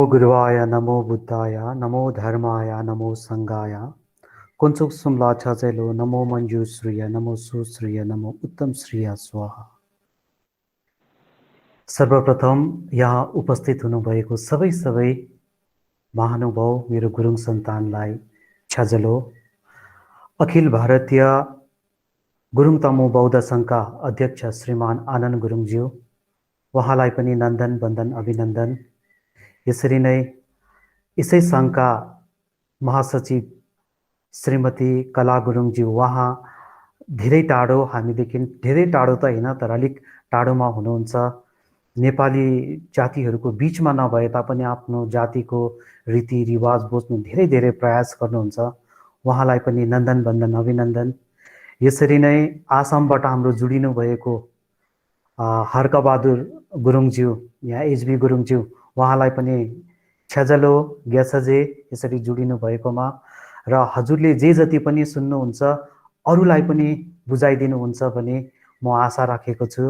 नमो गुरुवाय नमो बुद्धाय नमो धर्माय नमो संघाय कुंचुक सुमला छजेलो नमो मंजूश्रिय नमो सुश्रिय नमो उत्तम श्रिय स्वाहा। सर्वप्रथम यहाँ उपस्थित हुनुभएको सबै महानुभाव मेरो गुरुङ सन्तानलाई छजलो। अखिल भारतीय गुरुङ तमु बौद्ध संघका अध्यक्ष श्रीमान आनन्द गुरुङज्यू, उहाँलाई पनि नन्दन वन्दन अभिनन्दन। यसरी नै यसै सङ्घका महासचिव श्रीमती कला गुरुङज्यू, उहाँ धेरै टाढो, हामीदेखि धेरै टाढो त होइन तर अलिक टाढोमा हुनुहुन्छ। नेपाली जातिहरूको बिचमा नभए तापनि आफ्नो जातिको रीतिरिवाज बुझ्नु धेरै धेरै प्रयास गर्नुहुन्छ। उहाँलाई पनि नन्दन वन्दन अभिनन्दन। यसरी नै आसामबाट हाम्रो जोडिनु भएको हर्कबहादुर गुरुङज्यू, यहाँ एचबी गुरुङज्यू, उहाँलाई पनि छ्याजलो ग्यासजे यसरी जोडिनु भएकोमा र हजुरले जे जति पनि सुन्नुहुन्छ अरूलाई पनि बुझाइदिनुहुन्छ भने म आशा राखेको छु।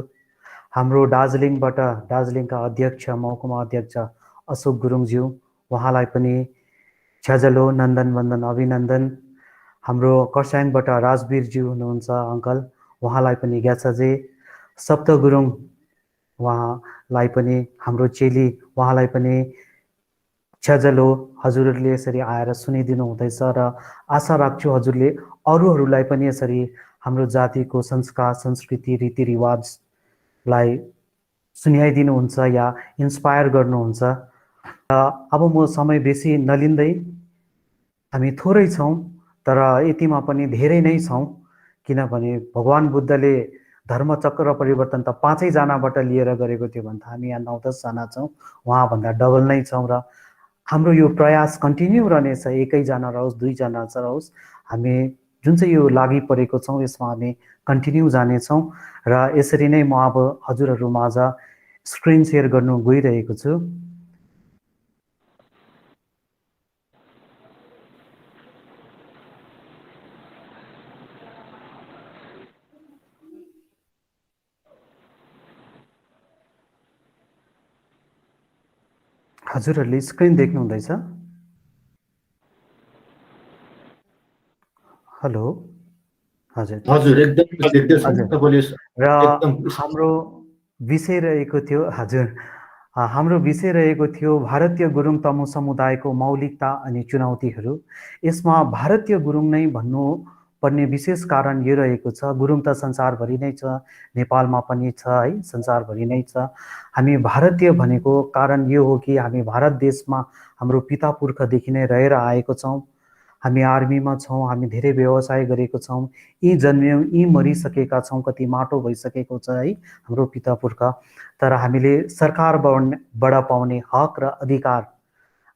हाम्रो दार्जिलिङबाट दार्जिलिङका अध्यक्ष महकुमा अध्यक्ष अशोक गुरुङज्यू, उहाँलाई पनि छ्याजलो नन्दन वन्दन अभिनन्दन। हाम्रो खरसाङबाट राजवीरज्यू हुनुहुन्छ अङ्कल, उहाँलाई पनि ग्यासजे। सप्त गुरुङ, उहाँलाई पनि हाम्रो चेली, उहाँलाई पनि छ्याजलो। हजुरहरूले यसरी आएर सुनिदिनु हुँदैछ र आशा राख्छु हजुरले अरूहरूलाई पनि यसरी हाम्रो जातिको संस्कार संस्कृति रीतिरिवाजलाई सुनाइदिनुहुन्छ या इन्स्पायर गर्नुहुन्छ। अब म समय बेसी नलिँदै, हामी थोरै छौँ तर यतिमा पनि धेरै नै छौँ, किनभने भगवान बुद्धले धर्मचक्र परिवर्तन त 5 जनाबाट लिएर गरेको थियो भने त हामी यहाँ 9-10 जना छौँ, उहाँभन्दा डबल नै छौँ र हाम्रो यो प्रयास कन्टिन्यू रहनेछ। 1 जना रहोस् 2 जना रहोस्, हामी जुन चाहिँ यो लागि परेको छौँ यसमा हामी कन्टिन्यू जानेछौँ। र यसरी नै म अब हजुरहरू माझ स्क्रिन सेयर गर्नु गइरहेको छु। हजुरहरूले स्क्रिन देख्नु हुँदैछ? हेलो हजुर हजुर एकदम देख्दैछौँ तपाईले र एकदम। हाम्रो विषय रहेको थियो, हजुर हाम्रो विषय रहेको थियो भारतीय गुरुङ तमु समुदायको मौलिकता अनि चुनौतीहरू। यसमा भारतीय गुरुङ नै भन्नु पर्ने विशेष कारण यो रहेको छ, गुरुङ त संसारभरि नै छ, नेपालमा पनि छ है, संसारभरि नै छ। हामी भारतीय भनेको कारण यो हो कि हामी भारत देशमा हाम्रो पिता पुर्खादेखि नै रहेर आएको छौँ। हामी आर्मीमा छौँ, हामी धेरै व्यवसाय गरेको छौँ, यी जन्म्यौँ यी मरिसकेका छौँ, कति माटो भइसकेको छ है हाम्रो पिता पुर्खा। तर हामीले सरकारबाट पाउने हक र अधिकार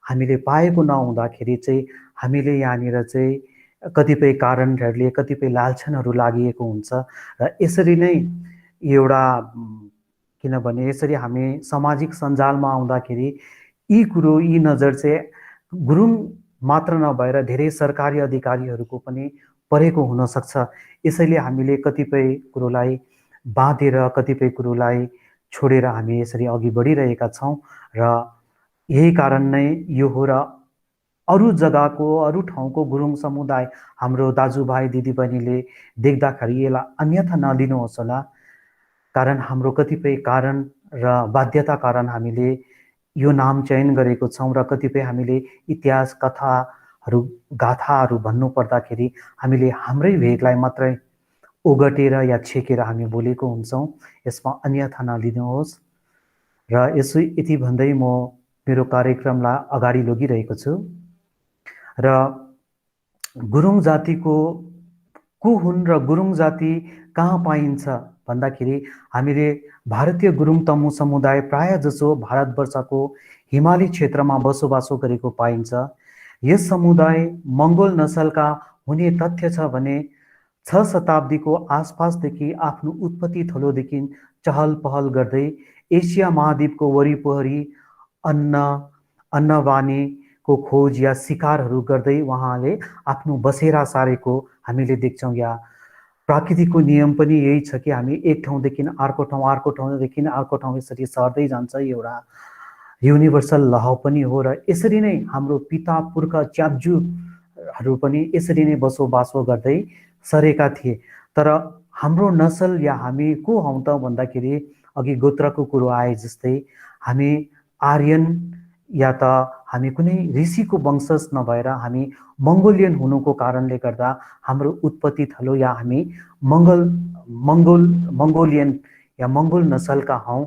हामीले पाएको नहुँदाखेरि चाहिँ हामीले यहाँनिर चाहिँ कतिपय कारणहरूले कतिपय लालछनहरू लागिएको हुन्छ। र यसरी नै एउटा किनभने यसरी हामी सामाजिक सञ्जालमा आउँदाखेरि यी कुरो यी नजर चाहिँ गुरुङ मात्र नभएर धेरै सरकारी अधिकारीहरूको पनि परेको हुनसक्छ। यसैले हामीले कतिपय कुरोलाई बाँधेर कतिपय कुरोलाई छोडेर हामी यसरी अघि बढिरहेका छौँ र यही कारण नै यो हो। र अरू जग्गाको अरू ठाउँको गुरुङ समुदाय हाम्रो दाजुभाइ दिदीबहिनीले देख्दाखेरि यसलाई अन्यथा नलिनुहोस् होला, कारण हाम्रो कतिपय कारण र बाध्यता कारण हामीले यो नाम चयन गरेको छौँ। र कतिपय हामीले इतिहास कथाहरू गाथाहरू भन्नु पर्दाखेरि हामीले हाम्रै भेगलाई मात्रै ओगटेर या छेकेर हामी बोलेको हुन्छौँ, यसमा अन्यथा नलिनुहोस्। र यसो यति भन्दै म मेरो कार्यक्रमलाई अगाडि लगिरहेको छु। र गुरुङ जातिको को हुन् र गुरुङ जाति कहाँ पाइन्छ भन्दाखेरि हामीले भारतीय गुरुङ तमु समुदाय प्राय जसो भारतवर्षको हिमाली क्षेत्रमा बसोबासो गरेको पाइन्छ। यस समुदाय मङ्गोल नसलका हुने तथ्य छ भने 6 शताब्दीको आसपासदेखि आफ्नो उत्पत्ति थलोदेखि चहल पहल गर्दै एसिया महाद्वीपको वरिपरि अन्नबानीको खोज या शिकारहरू गर्दै उहाँले आफ्नो बसेरा सारेको हामीले देख्छौँ। या प्राकृतिकको नियम पनि यही छ कि हामी एक ठाउँदेखि अर्को ठाउँदेखि अर्को ठाउँ यसरी सर्दै जान्छ। एउटा युनिभर्सल लह पनि हो र यसरी नै हाम्रो पिता पुर्खा च्याप्जुहरू पनि यसरी नै बसोबासो गर्दै सरेका थिए। तर हाम्रो नसल या हामी को हौं त भन्दाखेरि अघि गोत्रको कुरो आए जस्तै हामी आर्यन या त हामी कुनै ऋषिको वंशज नभएर हामी मङ्गोलियन हुनुको कारणले गर्दा हाम्रो उत्पत्ति थलो या हामी मङ्गोलियन या मङ्गोल नसलका हौं,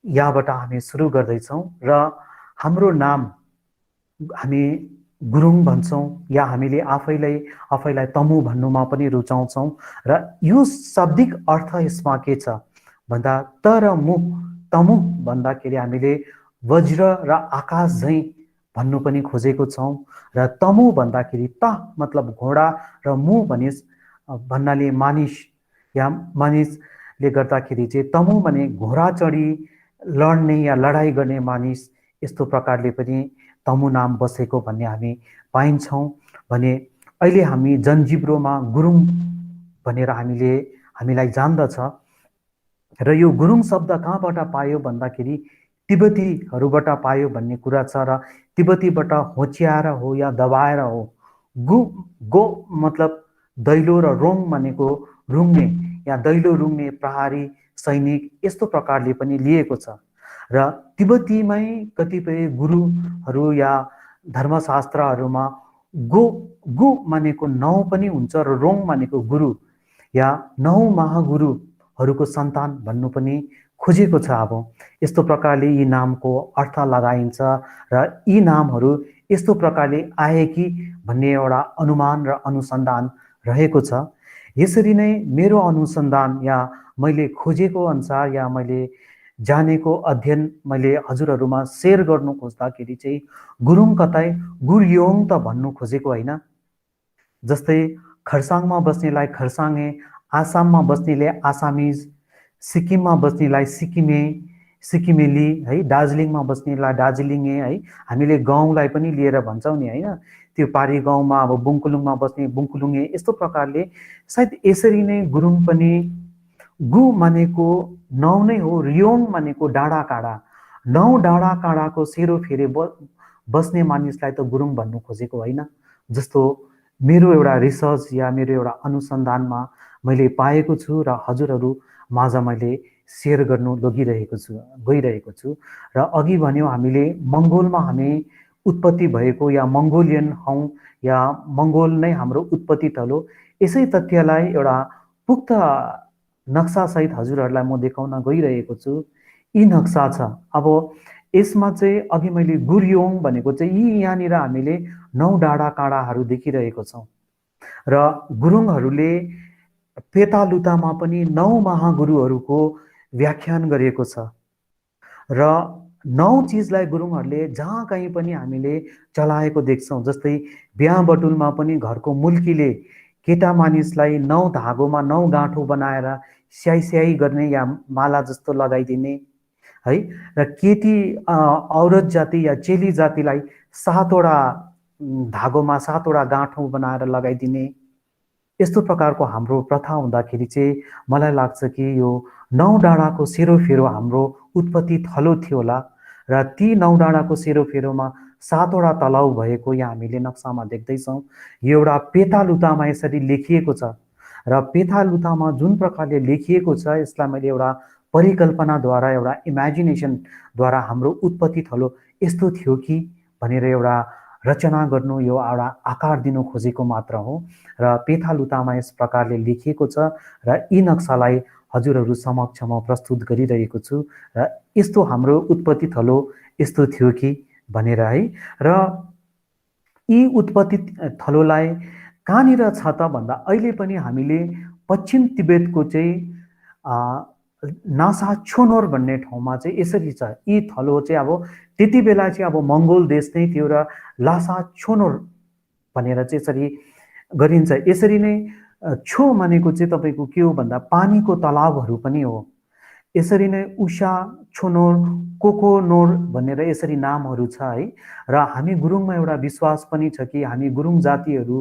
यहाँबाट हामी सुरु गर्दैछौँ। र हाम्रो नाम हामी गुरुङ भन्छौँ या हामीले आफैलाई तमु भन्नुमा पनि रुचाउँछौँ। र यो शाब्दिक अर्थ यसमा के छ भन्दा त र मु, तमु भन्दाखेरि हामीले वज्र र आकाश झैं भन्नु पनि खोजेको छौँ। र तमु भन्दाखेरि त मतलब घोडा र मु भन्नाले मानिस या मानिसले गर्दाखेरि चाहिँ तमु भने घोडा चढी लड्ने या लडाई गर्ने मानिस, यस्तो प्रकारले पनि तमु नाम बसेको भन्ने हामी पाइन्छौँ। भने अहिले हामी जनजिब्रोमा गुरुङ भनेर हामीलाई जान्दछ। र यो गुरुङ शब्द कहाँबाट पायो भन्दाखेरि तिब्बतीहरूबाट पायो भन्ने कुरा छ। र तिब्बतीबाट होच्याएर हो या दबाएर हो। गो मतलब दैलो र रोङ भनेको रुङ्ने या दैलो रुङ्ने प्रहरी सैनिक, यस्तो प्रकारले पनि लिएको छ। र तिब्बतीमै कतिपय गुरुहरू या धर्मशास्त्रहरूमा गो मानेको 9 पनि हुन्छ र रोङ मानेको गुरु या 9 महागुरुहरूको सन्तान भन्नु पनि खोजेको छ। अब यस्तो प्रकारले यी नामको अर्थ लगाइन्छ र यी नामहरू यस्तो प्रकारले आए कि भन्ने एउटा अनुमान र अनुसन्धान रहेको छ। यसरी नै मेरो अनुसन्धान या मैले खोजेको अनुसार या मैले जानेको अध्ययन मैले हजुरहरूमा शेयर गर्नु खोज्दाखेरि चाहिँ गुरुङ कतै गुरयोङ त भन्नु खोजेको होइन। जस्तै खरसाङमा बस्नेलाई खरसाङे, आसाममा बस्नेले आसामिज, सिक्किममा बस्नेलाई सिक्किमेली है, दार्जिलिङमा बस्नेलाई दार्जिलिङे है। हामीले गाउँलाई पनि लिएर भन्छौँ नि होइन, त्यो पारी गाउँमा अब बुङकुलुङमा बस्ने बुङकुलुङे, यस्तो प्रकारले सायद यसरी नै गुरुङ पनि गु मानेको 9 नै हो, रियोङ मानेको डाँडा काँडा, 9 डाँडा काँडाको सेरो फेरे बस्ने मानिसलाई त गुरुङ भन्नु खोजेको होइन। जस्तो मेरो एउटा रिसर्च या मेरो एउटा अनुसन्धानमा मैले पाएको छु र हजुरहरू माझ मैले शेयर गर्नु गइरहेको छु। र अघि भन्यो हामीले मङ्गोलमा हामी उत्पत्ति भएको या मङ्गोलियन हौं या मङ्गोल नै हाम्रो उत्पत्ति थलो, यसै तथ्यलाई एउटा पुख्त नक्सासहित हजुरहरूलाई म देखाउन गइरहेको छु। यी नक्सा छ। अब यसमा चाहिँ अघि मैले गुरयोङ भनेको चाहिँ यहाँनिर हामीले 9 डाँडा काँडाहरू देखिरहेको छौँ। र गुरुङहरूले पेतालुतामा पनि 9 महागुरुहरूको व्याख्यान गरिएको छ। र 9 चिजलाई गुरुङहरूले जहाँ कहीँ पनि हामीले चलाएको देख्छौँ। जस्तै बिहा बटुलमा पनि घरको मुल्कीले केटा मानिसलाई 9 धागोमा 9 गाँठो बनाएर स्याही गर्ने या माला जस्तो लगाइदिने है। र केटी औरत जाति या चेली जातिलाई 7वटा धागोमा 7वटा गाँठो बनाएर लगाइदिने, यस्तो प्रकारको हाम्रो प्रथा हुँदाखेरि चाहिँ मलाई लाग्छ कि यो 9 डाँडाको सेरोफेरो हाम्रो उत्पत्ति थलो थियो होला। र ती 9 डाँडाको सेरोफेरोमा 7वटा तलाउ भएको यहाँ हामीले नक्सामा देख्दैछौँ। यो एउटा पेतालुतामा यसरी लेखिएको छ। र पेतालुतामा जुन प्रकारले लेखिएको छ, यसलाई मैले एउटा परिकल्पनाद्वारा एउटा इमेजिनेसनद्वारा हाम्रो उत्पत्ति थलो यस्तो थियो कि भनेर एउटा रचना गर्नु, यो एउटा आकार दिनु खोजेको मात्र हो। र पेतालुतामा यस प्रकारले लेखिएको छ र यी नक्सालाई हजुरहरू समक्षमा प्रस्तुत गरिरहेको छु। र यस्तो हाम्रो उत्पत्ति थलो यस्तो थियो कि भनेर है। र यी उत्पत्ति थलोलाई कहाँनिर छ त भन्दा अहिले पनि हामीले पश्चिम तिब्बतको चाहिँ नासा छोनोर भन्ने ठाउँमा चाहिँ यसरी छ। यी थलो चाहिँ अब त्यति बेला चाहिँ अब मङ्गोल देश नै थियो र लासा छोनोर भनेर चाहिँ यसरी गरिन्छ। यसरी नै छो मानेको चाहिँ तपाईँको के हो भन्दा पानीको तलाबहरू पनि हो। यसरी नै उषा, छोनोर, कोकोनोर भनेर यसरी नामहरू छ है। र हामी गुरुङमा एउटा विश्वास पनि छ कि हामी गुरुङ जातिहरू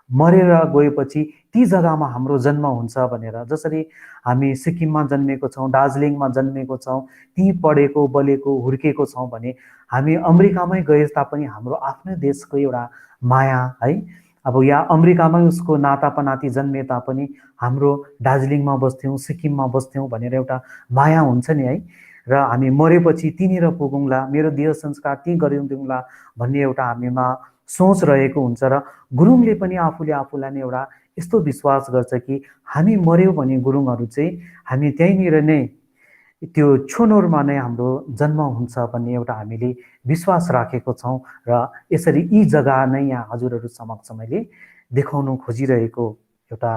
मरेर गएपछि ती जग्गामा हाम्रो जन्म हुन्छ भनेर, जसरी हामी सिक्किममा जन्मेको छौँ, दार्जिलिङमा जन्मेको छौँ, ती पढेको बलेको हुर्केको छौँ भने हामी अमेरिकामै गए तापनि हाम्रो आफ्नै देशको एउटा माया है, अब यहाँ अमेरिकामै उसको नाता पनाती जन्मे तापनि हाम्रो दार्जिलिङमा बस्थ्यौँ, सिक्किममा बस्थ्यौँ भनेर एउटा माया हुन्छ नि है। र हामी मरेपछि त्यहीँनिर पुगौँला, मेरो देह संस्कार त्यहीँ गरिदिउँला भन्ने एउटा हामीमा सोच रहेको हुन्छ। र गुरुङले पनि आफूले आफूलाई नै एउटा यस्तो विश्वास गर्छ कि हामी मर्यौँ भने गुरुङहरू चाहिँ हामी त्यहीँनिर नै त्यो छोनोरमा नै हाम्रो जन्म हुन्छ भन्ने एउटा हामीले विश्वास राखेको छौँ। र यसरी यी जग्गा नै यहाँ हजुरहरू समक्ष मैले देखाउन खोजिरहेको एउटा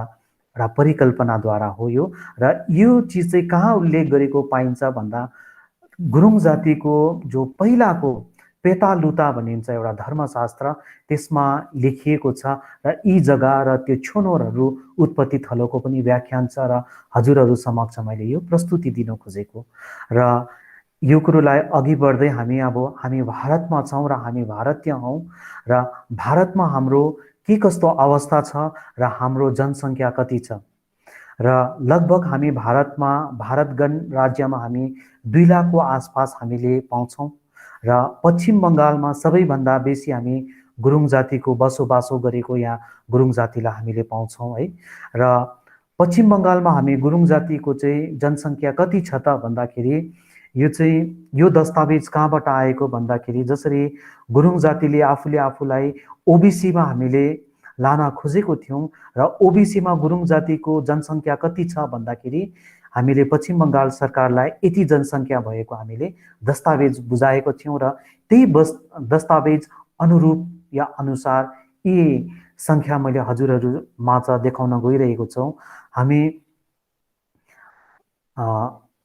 एउटा परिकल्पनाद्वारा हो यो। र यो चिज चाहिँ कहाँ उल्लेख गरेको पाइन्छ भन्दा गुरुङ जातिको जो पहिलाको पेतालुता भनिन्छ एउटा धर्मशास्त्र, त्यसमा लेखिएको छ। र यी जग्गा र त्यो छोनोरहरू उत्पत्ति थलोको पनि व्याख्यान छ र हजुरहरू समक्ष मैले यो प्रस्तुति दिन खोजेको। र यो कुरोलाई अघि बढ्दै हामी भारतमा छौँ र हामी भारतीय हौँ र भारतमा हाम्रो के कस्तो अवस्था छ र हाम्रो जनसङ्ख्या कति छ। र लगभग हामी भारत गणराज्यमा हामी 2 लाखको आसपास हामीले पाउँछौँ। र पश्चिम बङ्गालमा सबैभन्दा बेसी हामी गुरुङ जातिको बसोबासो गरेको यहाँ गुरुङ जातिलाई हामीले पाउँछौँ है। र पश्चिम बङ्गालमा हामी गुरुङ जातिको चाहिँ जनसङ्ख्या कति छ त भन्दाखेरि यो दस्तावेज कहाँबाट आएको भन्दाखेरि, जसरी गुरुङ जातिले आफूले आफूलाई ओबिसीमा हामीले लान खोजेको थियौँ र ओबिसीमा गुरुङ जातिको जनसङ्ख्या कति छ भन्दाखेरि हामीले पश्चिम बङ्गाल सरकारलाई यति जनसङ्ख्या भएको हामीले दस्तावेज बुझाएको थियौँ। र त्यही दस्तावेज अनुरूप या अनुसार यी सङ्ख्या मैले हजुरहरू माझ देखाउन गइरहेको छौँ। हामी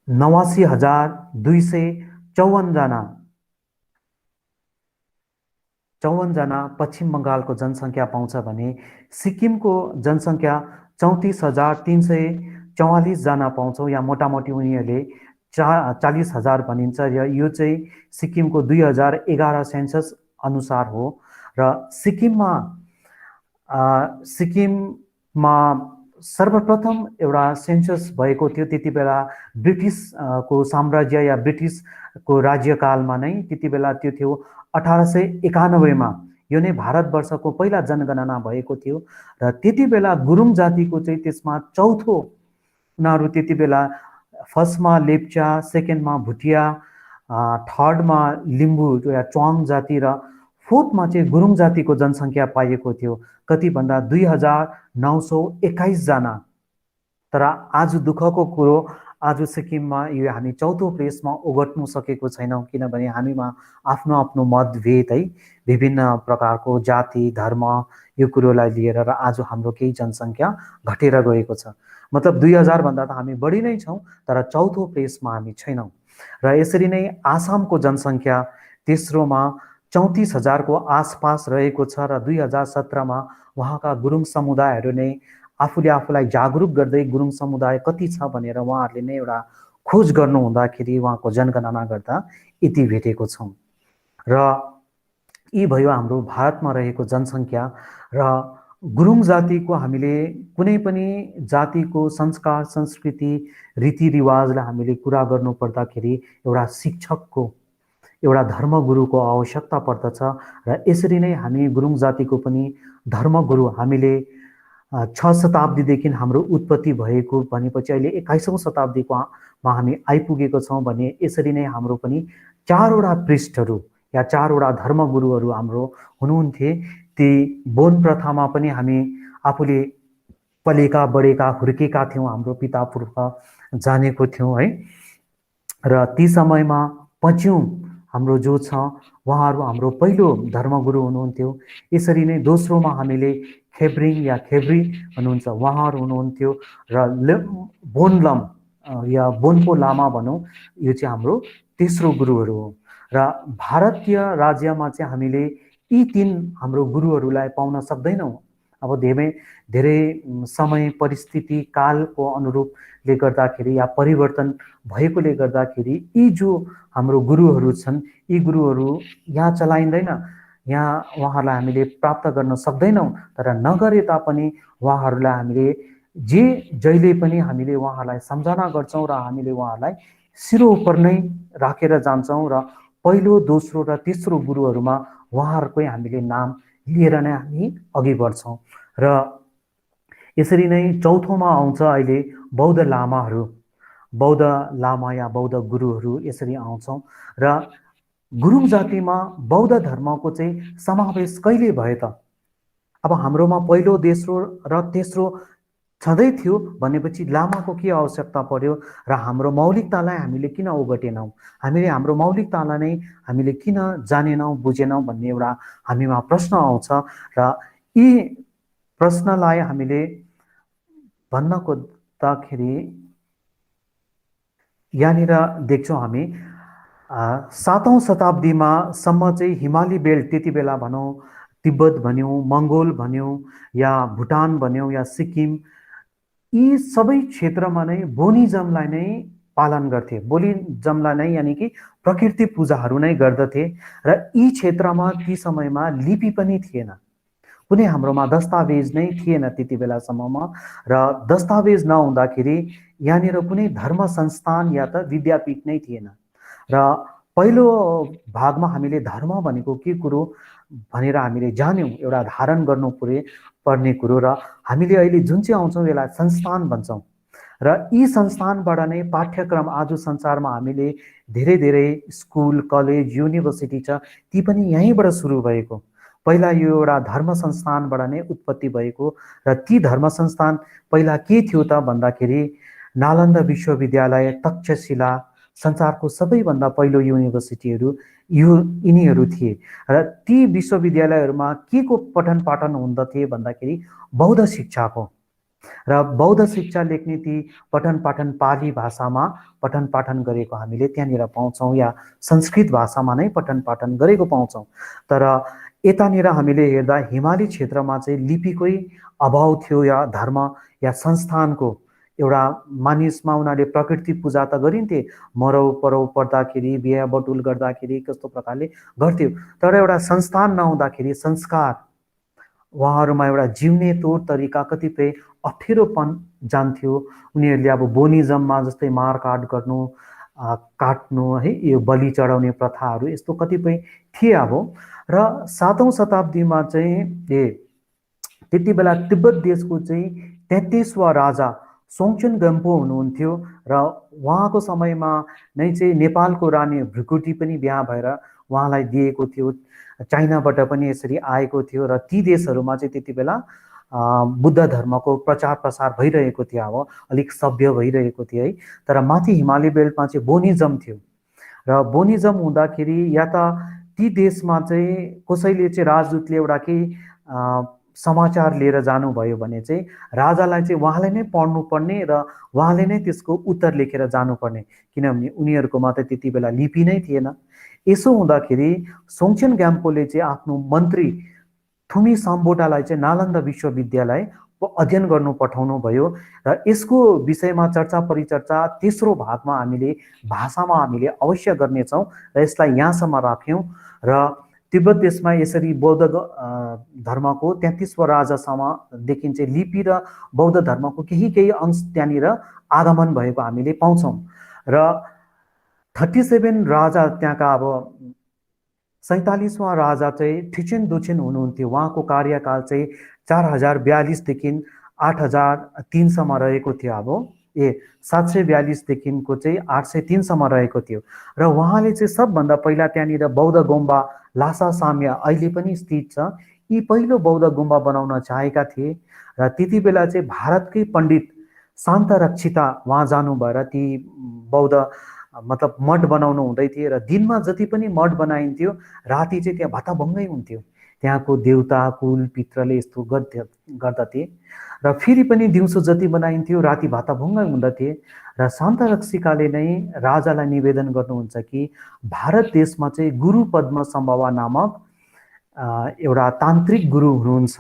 89,254 जना पश्चिम बङ्गालको जनसङ्ख्या पाउँछ भने सिक्किमको जनसङ्ख्या 34,344 जना पाउँछौँ। या मोटामोटी उनीहरूले 40,000 भनिन्छ। र यो चाहिँ सिक्किमको 2011 सेन्सस अनुसार हो। र सिक्किममा सर्वप्रथम एउटा सेन्सस भएको थियो त्यति बेला ब्रिटिसको साम्राज्य या ब्रिटिसको राज्यकालमा नै। त्यति बेला त्यो थियो 1891मा। यो नै भारतवर्षको पहिला जनगणना भएको थियो। र त्यति बेला गुरुङ जातिको चाहिँ त्यसमा चौथो, उनीहरू त्यति बेला फर्स्टमा लेप्चा, सेकेन्डमा भुटिया, थर्डमा लिम्बू या च्वाङ जाति र फोर्थमा चाहिँ गुरुङ जातिको जनसङ्ख्या पाइएको थियो। कति भन्दा 2,921 जना। तर आज दुःखको कुरो, आज सिक्किममा यो हामी चौथो प्लेसमा ओगट्नु सकेको छैनौँ, किनभने हामीमा आफ्नो आफ्नो मतभेद है, विभिन्न प्रकारको जाति धर्म यो कुरोलाई लिएर र आज हाम्रो केही जनसङ्ख्या घटेर गएको छ। मतलब 2000 भन्दा त हामी बढी नै छौँ, तर चौथो प्लेसमा हामी छैनौँ। र यसरी नै आसामको जनसङ्ख्या तेस्रोमा 34,000 को आसपास रहेको छ। र 2017मा उहाँका गुरुङ समुदायहरू नै आफूले आफूलाई जागरुक गर्दै गुरुङ समुदाय कति छ भनेर उहाँहरूले नै एउटा खोज गर्नु हुँदाखेरि उहाँको जनगणना गर्दा यति भेटेको छौँ। र यी भयो हाम्रो भारतमा रहेको जनसङ्ख्या। र गुरुङ जातिको हामीले कुनै पनि जातिको संस्कार संस्कृति रीतिरिवाजलाई हामीले कुरा गर्नु पर्दाखेरि एउटा शिक्षकको, एउटा धर्मगुरुको आवश्यकता पर्दछ। र यसरी नै हामी गुरुङ जातिको पनि धर्मगुरु हामीले 6 शताब्दीदेखि हाम्रो उत्पत्ति भएको भनेपछि अहिले 21औं शताब्दीमा हामी आइपुगेको छौँ भने यसरी नै हाम्रो पनि 4वटा पृष्ठहरू या 4वटा धर्मगुरुहरू हाम्रो हुनुहुन्थे। ती बोन प्रथामा पनि हामी आफूले पलेका बढेका हुर्केका थियौँ, हाम्रो पिता पुर्खा जानेको थियौँ है। र ती समयमा पच्यौं हाम्रो जो छ उहाँहरू हाम्रो पहिलो धर्मगुरु हुनुहुन्थ्यो। यसरी नै दोस्रोमा हामीले खेब्रिङ या खेब्री हुनुहुन्छ, उहाँहरू हुनुहुन्थ्यो। र बोनलम या बोन्पो लामा भनौँ, यो चाहिँ हाम्रो तेस्रो गुरुहरू हो। र भारतीय राज्यमा चाहिँ हामीले यी 3 हाम्रो गुरुहरूलाई पाउन सक्दैनौँ। अब धेरै समय परिस्थिति कालको अनुरूपले गर्दाखेरि या परिवर्तन भएकोले गर्दाखेरि यी जो हाम्रो गुरुहरू छन्, यी गुरुहरू यहाँ चलाइँदैन। यहाँ उहाँहरूलाई हामीले प्राप्त गर्न सक्दैनौँ, तर नगरे तापनि उहाँहरूलाई हामीले जहिले पनि हामीले उहाँहरूलाई सम्झना गर्छौँ र हामीले उहाँहरूलाई सिरो उपर नै राखेर जान्छौँ र पहिलो, दोस्रो र तेस्रो गुरुहरूमा उहाँहरूकै हामीले नाम लिएर नै हामी अघि बढ्छौँ। र यसरी नै चौथोमा आउँछ अहिले बौद्ध लामाहरू। बौद्ध लामा या बौद्ध गुरुहरू यसरी आउँछौँ र गुरुङ जातिमा बौद्ध धर्मको चाहिँ समावेश कहिले भयो त? अब हाम्रोमा पहिलो, दोस्रो र तेस्रो छँदै थियो भनेपछि लामाको के आवश्यकता पर्यो र हाम्रो मौलिकतालाई हामीले किन ओगटेनौँ, हामीले हाम्रो मौलिकतालाई नै हामीले किन जानेनौँ, बुझेनौँ भन्ने एउटा हामीमा प्रश्न आउँछ। र यी प्रश्नलाई हामीले भन्न खोज्दाखेरि यहाँनिर देख्छौँ हामी 7औं शताब्दीमा सम्म चाहिँ हिमाली बेल्ट, त्यति बेला भनौँ तिब्बत भन्यौँ, मङ्गोल भन्यौँ या भुटान भन्यौँ या सिक्किम, यी सबै क्षेत्रमा नै बोनिजमलाई नै पालन गर्थे। बोनिजमलाई नै यानि कि प्रकृति पूजाहरू नै गर्दथे र यी क्षेत्रमा ती समयमा लिपि पनि थिएन, कुनै हाम्रोमा दस्तावेज नै थिएन त्यति बेलासम्ममा। र दस्तावेज नहुँदाखेरि यहाँनिर कुनै धर्म संस्थान या त विद्यापीठ नै थिएन। र पहिलो भागमा हामीले धर्म भनेको के कुरो भनेर हामीले जान्यौँ, एउटा धारण गर्नु पर्ने कुरो। र हामीले अहिले जुन चाहिँ आउँछौँ यसलाई संस्थान भन्छौँ र यी संस्थानबाट नै पाठ्यक्रम आज संसारमा हामीले धेरै धेरै स्कुल, कलेज, युनिभर्सिटी छ, ती पनि यहीँबाट सुरु भएको। पहिला यो एउटा धर्म संस्थानबाट नै उत्पत्ति भएको र ती धर्म संस्थान पहिला के थियो त भन्दाखेरि नालन्दा विश्वविद्यालय, तक्षशिला, संसारको सबैभन्दा पहिलो युनिभर्सिटीहरू यिनीहरू थिए। र ती विश्वविद्यालयहरूमा के को पठन पाठन हुँदथे भन्दाखेरि बौद्ध शिक्षाको। र बौद्ध शिक्षा लेख्ने ती पठन पाठन पाली भाषामा पठन पाठन गरेको हामीले त्यहाँनिर पाउँछौँ या संस्कृत भाषामा नै पठन पाठन गरेको पाउँछौँ। तर यतानिर हामीले हेर्दा हिमाली क्षेत्रमा चाहिँ लिपिकै अभाव थियो या धर्म या संस्थानको एउटा मानिसमा उनीहरूले प्रकृति पूजा त गरिन्थे, मरौ परौ पर्दाखेरि, बिहा बटुल गर्दाखेरि कस्तो प्रकारले गर्थ्यो, तर एउटा संस्थान नहुँदाखेरि संस्कार, उहाँहरूमा एउटा जिउने तौर तरिका कतिपय अप्ठ्यारोपन जान्थ्यो। उनीहरूले अब बोनिजममा जस्तै मारकाट गर्नु, काट्नु, है, यो बलि चढाउने प्रथाहरू यस्तो कतिपय थिए अब। र 7औं शताब्दीमा चाहिँ त्यति बेला तिब्बत देशको चाहिँ 33वां राजा सोङचन गम्पो हुनुहुन्थ्यो र उहाँको समयमा नै चाहिँ नेपालको रानी भृकुटी पनि बिहा भएर उहाँलाई दिएको थियो। चाइनाबाट पनि यसरी आएको थियो र ती देशहरूमा चाहिँ त्यति बेला बुद्ध धर्मको प्रचार प्रसार भइरहेको थियो, अब अलिक सभ्य भइरहेको थियो है। तर माथि हिमाली बेल्टमा चाहिँ बोनिजम थियो र बोनिजम हुँदाखेरि या त ती देशमा चाहिँ कसैले चाहिँ राजदूतले एउटा केही समाचार लिएर जानुभयो भने चाहिँ राजालाई चाहिँ उहाँले नै पढ्नुपर्ने र उहाँले नै त्यसको उत्तर लेखेर जानुपर्ने, किनभने उनीहरूकोमा त त्यति बेला लिपि नै थिएन। यसो हुँदाखेरि सोङचन ग्याम्पोले चाहिँ आफ्नो मन्त्री थुमी साम्बोटालाई चाहिँ नालन्दा विश्वविद्यालय अध्ययन गर्नु पठाउनु भयो र यसको विषयमा चर्चा परिचर्चा तेस्रो भागमा हामी भाषामा अवश्य गर्नेछौँ र यसलाई यहाँसम्म राख्यौँ। र तिब्बत देशमा यसरी बौद्ध धर्मको 33वां राजासम्मदेखि चाहिँ लिपि र बौद्ध धर्मको केही केही अंश त्यहाँनिर आगमन भएको हामीले पाउँछौँ। र 37 राजा त्यहाँका अब 47वां राजा चाहिँ ठिचेन दोचेन हुनुहुन्थ्यो। उहाँको कार्यकाल चाहिँ 4042देखि 8003सम्म रहेको थियो। अब 742देखिको चाहिँ 803सम्म रहेको थियो र उहाँले चाहिँ सबभन्दा पहिला त्यहाँनिर बौद्ध गुम्बा लासा साम्या अहिले पनि स्थित छ, यी पहिलो बौद्ध गुम्बा बनाउन चाहेका थिए र त्यति बेला चाहिँ भारतकै पण्डित शान्त रक्षिता उहाँ जानु भएर ती बौद्ध मतलब मठ बनाउनु हुँदै थिए र दिनमा जति पनि मठ बनाइन्थ्यो राति चाहिँ त्यहाँ भत्ताभङ्गै हुन्थ्यो। त्यहाँको देउता कुल पित्रले यस्तो गर्दथे र फेरि पनि दिउँसो जति बनाइन्थ्यो राति भत्ताभङ्गै हुँदथे। र शान्त रक्षिकाले नै राजालाई निवेदन गर्नुहुन्छ कि भारत देशमा चाहिँ गुरु पद्म सम्भवा नामक एउटा तान्त्रिक गुरु हुनुहुन्छ,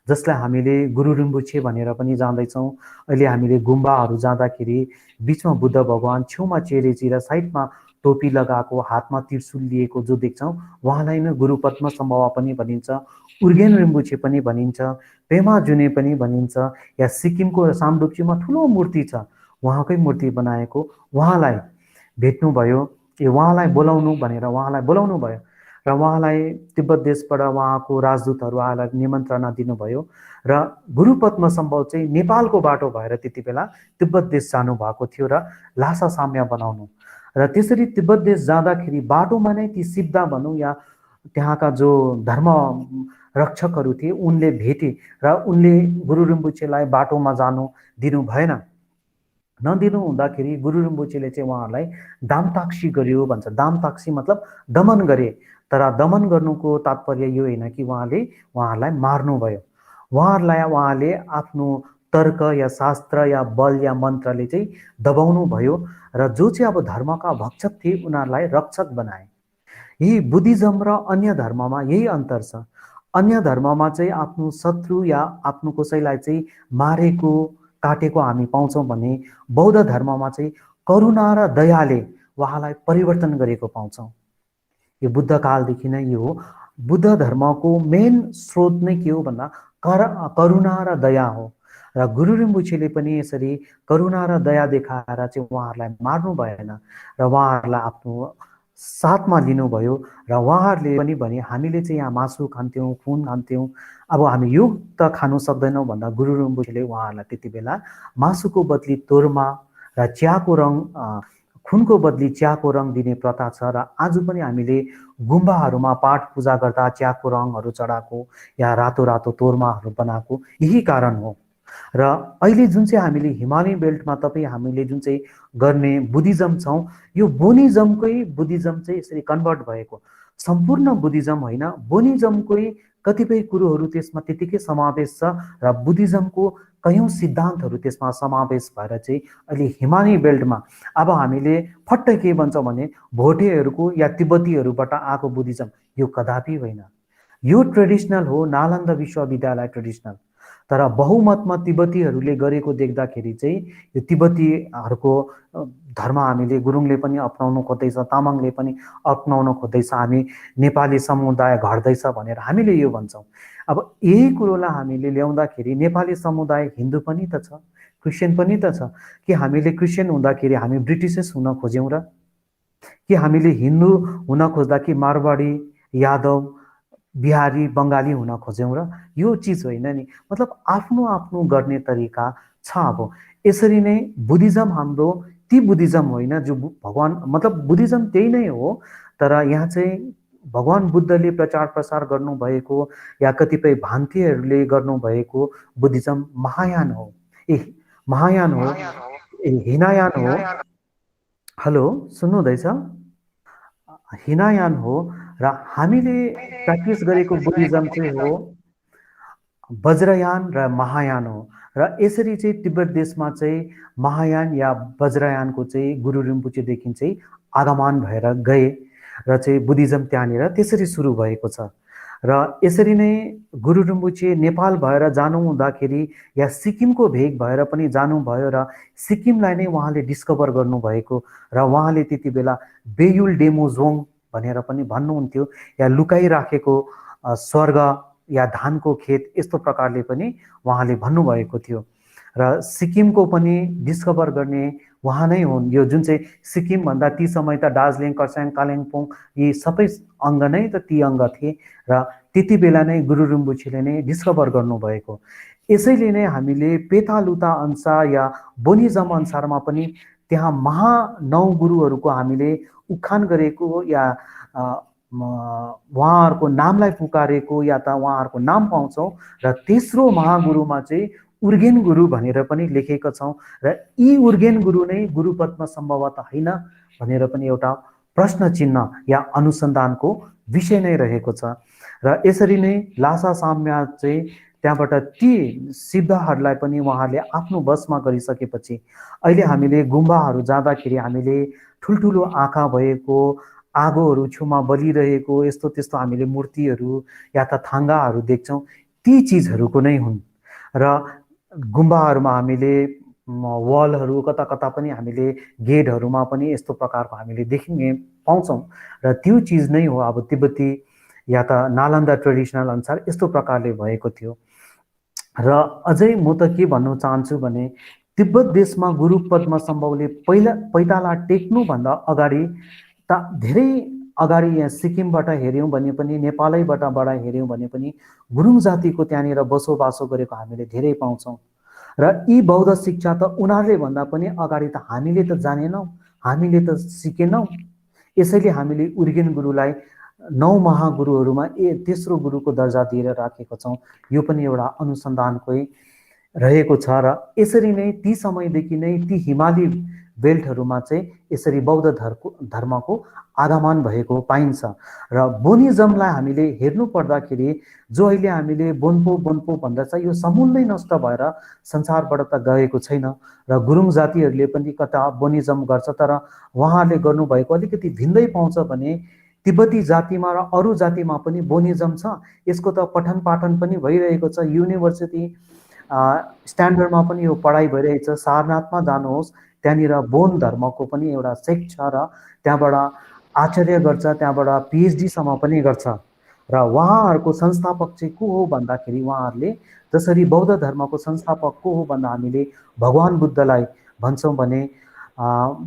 जसलाई हामीले गुरु रिम्बुछे भनेर पनि जान्दैछौँ। अहिले हामीले गुम्बाहरू जाँदाखेरि बिचमा बुद्ध भगवान, छेउमा चेरेजी र साइडमा टोपी लगाएको, हातमा त्रिशूल लिएको जो देख्छौँ उहाँलाई नै गुरु पद्मसम्भवा पनि भनिन्छ, उर्गेन रिम्बुछे पनि भनिन्छ, पेमा जुने पनि भनिन्छ। या सिक्किमको सामडुप्चीमा ठुलो मूर्ति छ, उहाँकै मूर्ति बनाएको, उहाँलाई भेट्नुभयो, उहाँलाई बोलाउनु भनेर उहाँलाई बोलाउनु भयो र उहाँलाई तिब्बत देशबाट उहाँको राजदूतहरू आएर निमन्त्रणा दिनुभयो र गुरु पद्मसम्भव चाहिँ नेपालको बाटो भएर त्यति बेला तिब्बत देश जानुभएको थियो र ल्हासा साम्य बनाउनु। र त्यसरी तिब्बत देश जाँदाखेरि बाटोमा नै ती सिद्धा भनौँ या त्यहाँका जो धर्म रक्षकहरू थिए उनले भेटे र उनले गुरु रिम्बुछेलाई बाटोमा जानु दिनु भएन। नदिनु हुँदाखेरि गुरु रिम्बुछेले चाहिँ उहाँहरूलाई दामताक्सी गर्यो भन्छ। दामताक्सी मतलब दमन गरे, तर दमन गर्नुको तात्पर्य यो होइन कि उहाँहरूलाई मार्नुभयो। उहाँले आफ्नो तर्क या शास्त्र या बल या मन्त्रले चाहिँ दबाउनु भयो र जो चाहिँ अब धर्मका भक्षक थिए उनीहरूलाई रक्षक बनाए। यही बुद्धिज्म र अन्य धर्ममा यही अन्तर छ। अन्य धर्ममा चाहिँ आफ्नो शत्रु या आफ्नो कसैलाई चाहिँ मारेको काटेको हामी पाउँछौँ भने बौद्ध धर्ममा चाहिँ करुणा र दयाले उहाँलाई परिवर्तन गरेको पाउँछौँ। यो बुद्ध कालदेखि नै यो हो। बुद्ध धर्मको मेन स्रोत नै के हो भन्दा करुणा र दया हो। र गुरु रिम्बुछेले पनि यसरी करुणा र दया देखाएर चाहिँ उहाँहरूलाई मार्नु भएन र उहाँहरूलाई आफ्नो साथमा लिनुभयो। र उहाँहरूले पनि भने हामीले चाहिँ यहाँ मासु खान्थ्यौँ, खुन खान्थ्यौँ, अब हामी यो त खानु सक्दैनौँ भन्दा गुरु रिम्बुछेले उहाँहरूलाई त्यति बेला मासुको बदली तोर्मा र चियाको रङ, खुनको बदली चियाको रङ दिने प्रथा छ। र आज पनि हामीले गुम्बाहरूमा पाठ पूजा गर्दा चियाको रङहरू चढाएको या रातो रातो तोर्माहरू बनाएको यही कारण हो। र अहिले जुन चाहिँ हामीले हिमालय बेल्टमा हामीले जुन चाहिँ गर्ने बुद्धिज्म छौँ, यो बोनिज्मकै बुद्धिज्म चाहिँ यसरी कन्भर्ट भएको। सम्पूर्ण बुद्धिज्म होइन, बोनिज्मकै कतिपय कुरोहरू त्यसमा त्यतिकै समावेश छ र बुद्धिज्मको कयौँ सिद्धान्तहरू त्यसमा समावेश भएर चाहिँ अहिले हिमालय बेल्टमा अब हामीले फट्ट के भन्छौँ भने भोटेहरूको या तिब्बतीहरूबाट आएको बुद्धिज्म, यो कदापि होइन। यो ट्रेडिसनल हो, नालन्दा विश्वविद्यालय ट्रेडिसनल। तर बहुमतमा तिब्बतीहरूले गरेको देख्दाखेरि चाहिँ यो तिब्बतीहरूको धर्म हामीले गुरुङले पनि अपनाउनु खोज्दैछ, तामाङले पनि अपनाउन खोज्दैछ, हामी नेपाली समुदाय घट्दैछ भनेर हामीले यो भन्छौँ। अब यही कुरोलाई हामीले ल्याउँदाखेरि नेपाली समुदाय हिन्दू पनि त छ, क्रिस्चियन पनि त छ। कि हामीले क्रिस्चियन हुँदाखेरि हामी ब्रिटिसेस हुन खोज्यौँ र? कि हामीले हिन्दू हुन खोज्दा कि मारवाडी, यादव, बिहारी, बङ्गाली हुन खोज्यौँ र? यो चिज होइन नि। मतलब आफ्नो आफ्नो गर्ने तरिका छ। अब यसरी नै बुद्धिज्म हाम्रो ती बुद्धिज्म होइन जो भगवान, मतलब बुद्धिज्म त्यही नै हो, तर यहाँ चाहिँ भगवान बुद्धले प्रचार प्रसार गर्नुभएको या कतिपय भान्तिहरूले गर्नुभएको बुद्धिज्म महायान हो, महायान हो, हिनायान हो। हेलो, सुन्नुहुँदैछ? हिनायान हो। र हामीले प्र्याक्टिस गरेको बुद्धिज्म चाहिँ हो वज्रयान र महायान हो। र यसरी चाहिँ तिब्बत देशमा चाहिँ महायान या वज्रयानको चाहिँ गुरु रिम्बुछेदेखि चाहिँ आगमन भएर गए र चाहिँ बुद्धिज्म त्यहाँनिर त्यसरी सुरु भएको छ। र यसरी नै गुरु रिम्बुछे नेपाल भएर जानु हुँदाखेरि या सिक्किमको भेग भएर पनि जानुभयो र सिक्किमलाई नै उहाँले डिस्कभर गर्नुभएको र उहाँले त्यति बेला बेयुल डेमोजोङ भनेर पनि भन्नुहुन्थ्यो, या लुकाइराखेको स्वर्ग या धानको खेत, यस्तो प्रकारले पनि उहाँले भन्नुभएको थियो। र सिक्किमको पनि डिस्कभर गर्ने उहाँ नै हुन्। यो जुन चाहिँ सिक्किम भन्दा ती समय त दार्जिलिङ, खरसाङ, कालिम्पोङ यी सबै अङ्ग नै त ती अङ्ग थिए र त्यति बेला नै गुरु रिम्बुछेले नै डिस्कभर गर्नुभएको। यसैले नै हामीले पेतालुता अनुसार या बोनिज्म अनुसारमा पनि त्यहाँ महानौ गुरुहरूको हामीले उखान गरेको या उहाँहरूको नामलाई पुकारेको या त उहाँहरूको नाम पाउँछौँ। र तेस्रो महागुरुमा चाहिँ उर्गेन गुरु भनेर पनि लेखेका छौँ। र यी उर्गेन गुरु नै गुरु पद्मसम्भव त होइन भनेर पनि एउटा प्रश्न चिन्ह या अनुसन्धानको विषय नै रहेको छ। र यसरी नै ल्हासा साम्य चाहिँ त्यहाँबाट ती सिद्धहरूलाई पनि उहाँले आफ्नो वशमा गरिसकेपछि अहिले हामीले गुम्बाहरू जाँदाखेरि हामीले ठुल्ठुलो आँखा भएको, आगोहरू छेउमा बलिरहेको यस्तो त्यस्तो हामीले मूर्तिहरू या त थाङ्गाहरू देख्छौँ। ती चिजहरूको नै हुन्। र गुम्बाहरूमा हामीले वालहरू कता कता पनि हामीले गेटहरूमा पनि यस्तो प्रकारको हामीले देखिने पाउँछौँ र त्यो चिज नै हो अब तिब्बती या त नालन्दा ट्रेडिसनल अनुसार यस्तो प्रकारले भएको थियो। र अझै म त के भन्न चाहन्छु भने तिब्बत देशमा गुरु पद्मसम्भवले पैताला टेक्नुभन्दा अगाडि त धेरै अगाडि यहाँ सिक्किमबाट हेऱ्यौँ भने पनि नेपालैबाट हेऱ्यौँ भने पनि गुरुङ जातिको त्यहाँनिर बसोबासो गरेको हामीले धेरै पाउँछौँ। र यी बौद्ध शिक्षा त उनीहरूले भन्दा पनि अगाडि त हामीले त जानेनौँ, हामीले त सिकेनौँ। यसैले हामीले उर्गेन गुरुलाई 9 महागुरुहरूमा तेस्रो गुरुको दर्जा दिएर राखेको छौँ। यो पनि एउटा अनुसन्धानकै रहेको छ र यसरी नै ती समयदेखि नै ती हिमाली बेल्टहरूमा चाहिँ यसरी बौद्ध धर्मको आगमन भएको पाइन्छ। र बोनिजमलाई हामीले हेर्नु पर्दाखेरि जो अहिले हामीले बोन्पो भन्दा यो समूलै नष्ट भएर संसारबाट त गएको छैन र गुरुङ जातिहरूले पनि कता बोनिजम गर्छ, तर उहाँहरूले गर्नुभएको अलिकति भिन्दै पाउँछ भने तिब्बती जातिमा र अरू जातिमा पनि बोनिजम छ। यसको त पठन पाठन पनि भइरहेको छ, युनिभर्सिटी स्ट्यान्डर्डमा पनि यो पढाइ भइरहेछ। सारनाथमा जानुहोस्, त्यहाँनिर बोन धर्मको पनि एउटा सेक्ट छ र त्यहाँबाट आचार्य गर्छ, त्यहाँबाट पिएचडीसम्म पनि गर्छ। र उहाँहरूको संस्थापक चाहिँ को हो भन्दाखेरि उहाँहरूले जसरी बौद्ध धर्मको संस्थापक को हो भन्दा हामीले भगवान बुद्धलाई भन्छौँ भने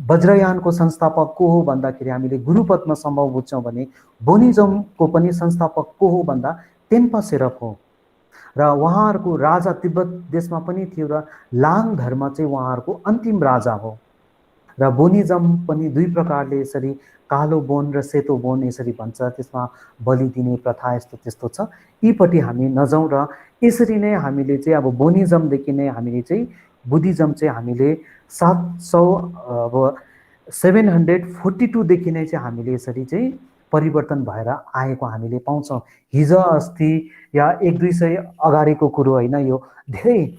वज्रयानको संस्थापक को हो भन्दाखेरि हामीले गुरु पद्मसम्भव बुझ्छौँ भने बोनिजमको पनि संस्थापक को हो भन्दा तेन्पा सेरप हो। र उहाँहरूको राजा तिब्बत देशमा पनि थियो र लाङ धर्म चाहिँ उहाँहरूको अन्तिम राजा हो। र बोनिजम पनि दुई प्रकारले यसरी कालो बोन र सेतो बोन यसरी भन्छ, त्यसमा बलि दिने प्रथा यस्तो त्यस्तो छ। यीपट्टि हामी नजाउँ र यसरी नै हामीले चाहिँ अब बोनिजमदेखि नै हामीले चाहिँ बुद्धिज्म चाहिँ हामीले 742 देखि नै चाहिँ हामीले यसरी चाहिँ परिवर्तन भएर आएको हामीले पाउँछौँ। हिजो अस्ति या 100-200 अगाडिको कुरो होइन, यो धेरै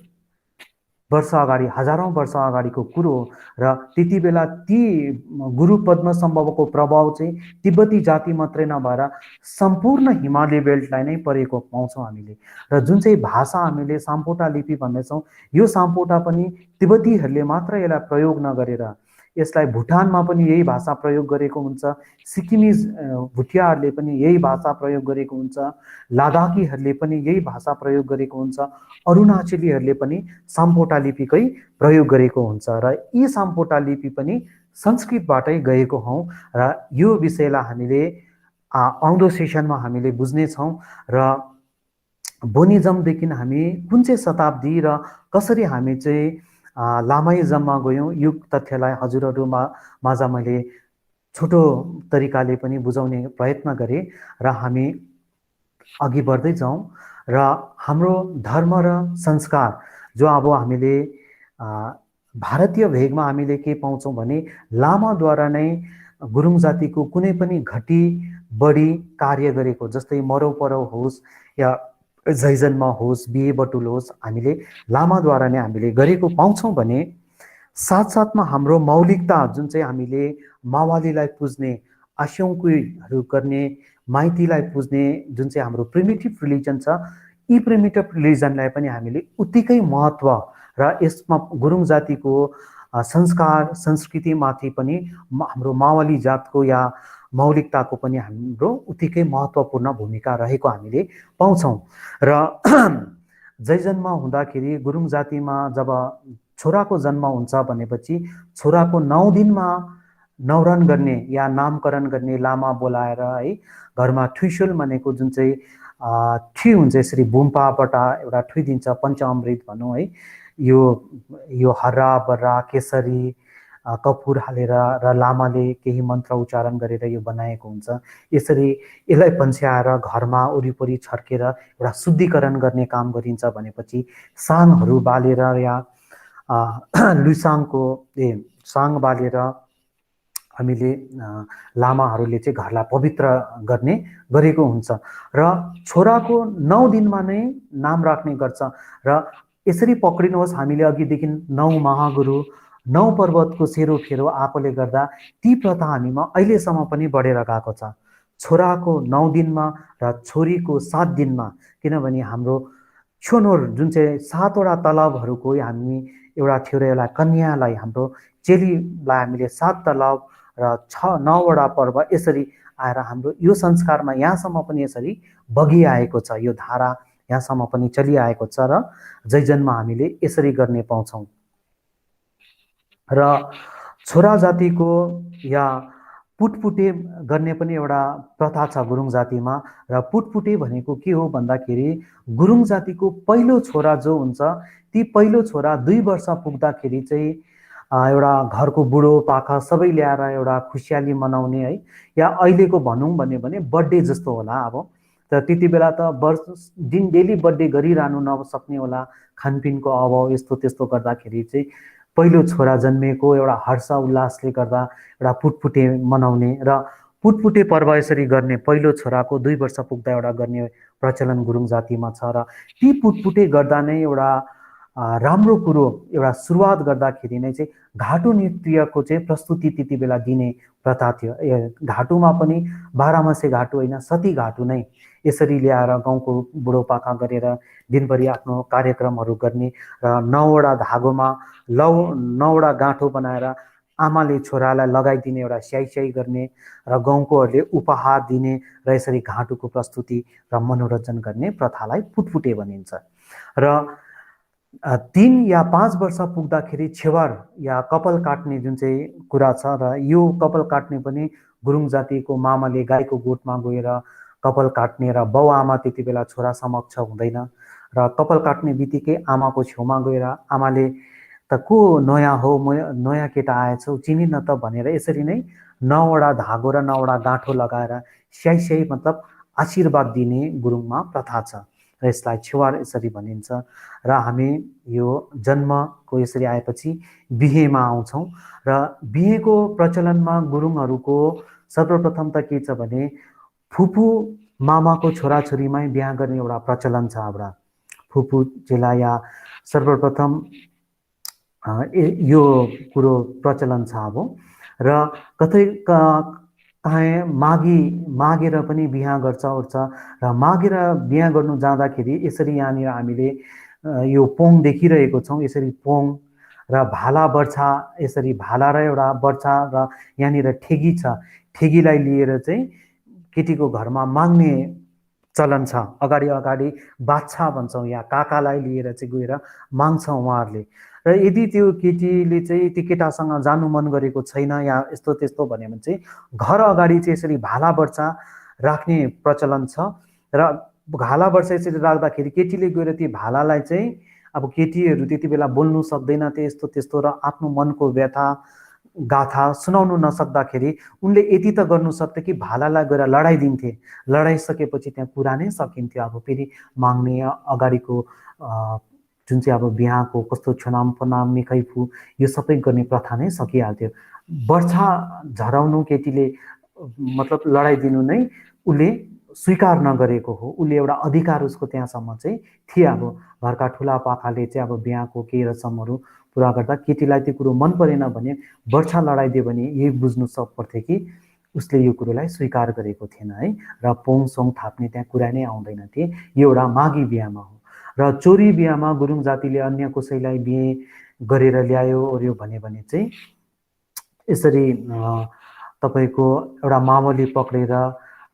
वर्ष अगाडि, हजारौं वर्ष अगाडिको कुरो हो। र त्यति बेला ती गुरु पद्मसम्भवको प्रभाव चाहिँ तिब्बती जाति मात्रै नभएर सम्पूर्ण हिमाली बेल्टलाई नै परेको पाउँछौँ हामीले। र जुन चाहिँ भाषा हामीले साम्पोटा लिपि भन्दैछौँ, यो साम्पोटा पनि तिब्बतीहरूले मात्र यसलाई प्रयोग नगरेर यसलाई भुटानमा पनि यही भाषा प्रयोग गरेको हुन्छ, सिक्किमिज भुटियाहरूले पनि यही भाषा प्रयोग गरेको हुन्छ, लद्दाखीहरूले पनि यही भाषा प्रयोग गरेको हुन्छ, अरुणाचलीहरूले पनि साम्पोटा लिपिकै प्रयोग गरेको हुन्छ। र यी साम्पोटा लिपि पनि संस्कृतबाटै गएको हौँ र यो विषयलाई हामीले आउँदो सेसनमा हामीले बुझ्नेछौँ। र बोनिजमदेखि हामी कुन चाहिँ शताब्दी र कसरी हामी चाहिँ लामाइजममा गयौँ, यो तथ्यलाई हजुरहरूमा माझ मैले छोटो तरिकाले पनि बुझाउने प्रयत्न गरेँ र हामी अघि बढ्दै जाउँ। र हाम्रो धर्म र संस्कार जो अब हामीले भारतीय भेगमा हामीले के पाउँछौँ भने लामाद्वारा नै गुरुङ जातिको कुनै पनि घटी बढी कार्य गरेको, जस्तै मरौ परौ होस् या जैजन्म होस्, बिहे बटुल होस्, हामीले लामाद्वारा नै हामीले गरेको पाउँछौँ भने साथसाथमा हाम्रो मौलिकता जुन चाहिँ हामीले मावालीलाई पुज्ने, आस्यौकुईहरू गर्ने, माइतीलाई पुज्ने जुन चाहिँ हाम्रो प्रिमिटिभ रिलिजन छ, यी प्रिमिटिभ रिलिजनलाई पनि हामीले उत्तिकै महत्त्व र यसमा गुरुङ जातिको संस्कार संस्कृतिमाथि पनि हाम्रो मावली जातको या मौलिकताको पनि हाम्रो उत्तिकै महत्त्वपूर्ण भूमिका रहेको हामीले पाउँछौँ। र जैजन्म हुँदाखेरि गुरुङ जातिमा जब छोराको जन्म हुन्छ भनेपछि छोराको 9 दिनमा न्वारन गर्ने या नामकरण गर्ने लामा बोलाएर है घरमा ठुइसुल भनेको जुन चाहिँ ठुइ हुन्छ, यसरी बुम्पाबाट एउटा ठुइ दिन्छ, पञ्चामृत भनौँ है, यो हर्रा बर्रा केसरी कपुर हालेर र लामाले केही मन्त्र उच्चारण गरेर यो बनाएको हुन्छ। यसरी यसलाई पन्छ्याएर घरमा वरिपरि छर्केर एउटा शुद्धिकरण गर्ने काम गरिन्छ भनेपछि साङहरू बालेर या लुसाङको साङ बालेर हामीले लामाहरूले चाहिँ घरलाई पवित्र गर्ने गरेको हुन्छ। र छोराको 9 दिनमा नै नाम राख्ने गर्छ। र यसरी पक्रिनुहोस्, हामीले अघिदेखि 9 महागुरु 9 पर्वतको सेरोफेरो आएकोले गर्दा ती प्रथा हामीमा अहिलेसम्म पनि बढेर गएको छ। छोराको 9 दिनमा र छोरीको 7 दिनमा, किनभने हाम्रो छोनोर जुन चाहिँ 7 वटा तलबहरूको हामी एउटा थियो र एउटा कन्यालाई हाम्रो चेलीलाई हामीले 7 तलब र 9वटा पर्व यसरी आएर हाम्रो यो संस्कारमा यहाँसम्म पनि यसरी बगिआएको छ, यो धारा यहाँसम्म पनि चलिआएको छ र जैजन्म हामीले यसरी गर्ने पाउँछौँ। र छोरा जातिको या पुटपुटे गर्ने पनि एउटा प्रथा छ गुरुङ जातिमा। र पुटपुटे भनेको के हो भन्दाखेरि गुरुङ जातिको पहिलो छोरा जो हुन्छ ती पहिलो छोरा 2 वर्ष पुग्दाखेरि चाहिँ एउटा घरको बुढो पाखा सबै ल्याएर एउटा खुसियाली मनाउने है, या अहिलेको भनौँ भने बर्थडे जस्तो होला। अब त त्यति बेला त दिन डेली बर्थडे गरिरहनु नसक्ने होला, खानपिनको अभाव यस्तो त्यस्तो गर्दाखेरि चाहिँ पहिलो छोरा जन्मिएको एउटा हर्ष उल्लासले गर्दा एउटा पुटपुटे मनाउने र पुटपुटे पर्व यसरी गर्ने, पहिलो छोराको 2 वर्ष पुग्दा एउटा गर्ने प्रचलन गुरुङ जातिमा छ। र ती पुटपुटे गर्दा नै एउटा राम्रो कुरो एउटा सुरुवात गर्दाखेरि नै चाहिँ घाटु नृत्यको चाहिँ प्रस्तुति त्यति बेला दिने प्रथा थियो। घाटुमा पनि 12 मासे घाटु होइन, सती घाटु नै यसरी ल्याएर गाउँको बुढोपाका गरेर दिनभरि आफ्नो कार्यक्रमहरू गर्ने र 9वटा धागोमा 9वटा गाँठो बनाएर आमाले छोरालाई लगाइदिने, एउटा स्याही गर्ने र गाउँकोहरूले उपहार दिने र यसरी घाटुको प्रस्तुति र मनोरञ्जन गर्ने प्रथालाई पुटपुटे भनिन्छ। र 3 या 5 वर्ष पुग्दाखेरि छेवार या कपाल काट्ने जुन चाहिँ कुरा छ, र यो कपाल काट्ने पनि गुरुङ जातिको मामाले गाईको गोठमा गएर कपाल काट्ने र बाउ आमा त्यति बेला छोरा समक्ष हुँदैन र कपाल काट्ने बित्तिकै आमाको छेउमा गएर आमाले त को नयाँ हो, नयाँ केटा आएछौ चिनिन त भनेर यसरी नै 9वटा धागो र 9वटा गाँठो लगाएर स्याही मतलब आशीर्वाद दिने गुरुङमा प्रथा छ र यसलाई छेवार यसरी भनिन्छ। र हामी यो जन्मको यसरी आएपछि बिहेमा आउँछौँ र बिहेको प्रचलनमा गुरुङहरूको सर्वप्रथम त के छ भने फुपू मामाको छोराछोरीमै बिहा गर्ने एउटा प्रचलन छ। हाम्रा फुपू चेला या सर्वप्रथम यो कुरो प्रचलन छ अब। र कतै कहाँ मागेर पनि बिहा गर्छ ओर्छ र मागेर बिहा गर्नु जाँदाखेरि यसरी यहाँनिर हामीले यो पोङ देखिरहेको छौँ। यसरी पोङ र भाला बर्छा, यसरी भाला र एउटा बर्छा र यहाँनिर ठेगी छ, ठेगीलाई लिएर चाहिँ केटीको घरमा माग्ने चलन छ। अगाडि बाछा भन्छौँ या काकालाई लिएर चाहिँ गएर माग्छ उहाँहरूले। र यदि त्यो केटीले चाहिँ त्यो केटासँग जानु मन गरेको छैन या यस्तो त्यस्तो भन्यो भने चाहिँ घर अगाडि चाहिँ यसरी भाला बर्छा राख्ने प्रचलन छ। र भाला बर्छा यसरी राख्दाखेरि केटीले गएर त्यो भालालाई चाहिँ, अब केटीहरू त्यति बेला बोल्नु सक्दैन त्यस्तो त्यस्तो र आफ्नो मनको व्यथा गाथा सुनाउनु नसक्दाखेरि उनले यति त गर्नु सक्थे कि भालालाई गएर लडाइदिन्थे। लडाइसकेपछि त्यहाँ कुरा नै सकिन्थ्यो। अब फेरि माग्ने अगाडिको जुन चाहिँ अब बिहाको कस्तो छनाम फनाम मिखाइफु यो सबै गर्ने प्रथा नै सकिहाल्थ्यो। बर्छा झराउनु केटीले मतलब लडाइदिनु नै उसले स्वीकार नगरेको हो, उसले एउटा अधिकार उसको त्यहाँसम्म चाहिँ थिए। अब घरका ठुला पाखाले चाहिँ अब बिहाको केही रसमहरू पुरा गर्दा केटीलाई त्यो कुरो मन परेन भने बर्छा लडाइदियो भने यही बुझ्नु पर्थ्यो कि उसले यो कुरोलाई स्वीकार गरेको थिएन है। र पोङ सोङ थाप्ने त्यहाँ कुरा नै आउँदैन थिए। यो एउटा मागी बिहामा हो। र चोरी बिहामा गुरुङ जातिले अन्य कसैलाई बिहे गरेर ल्यायो ओर्यो भने चाहिँ यसरी तपाईँको एउटा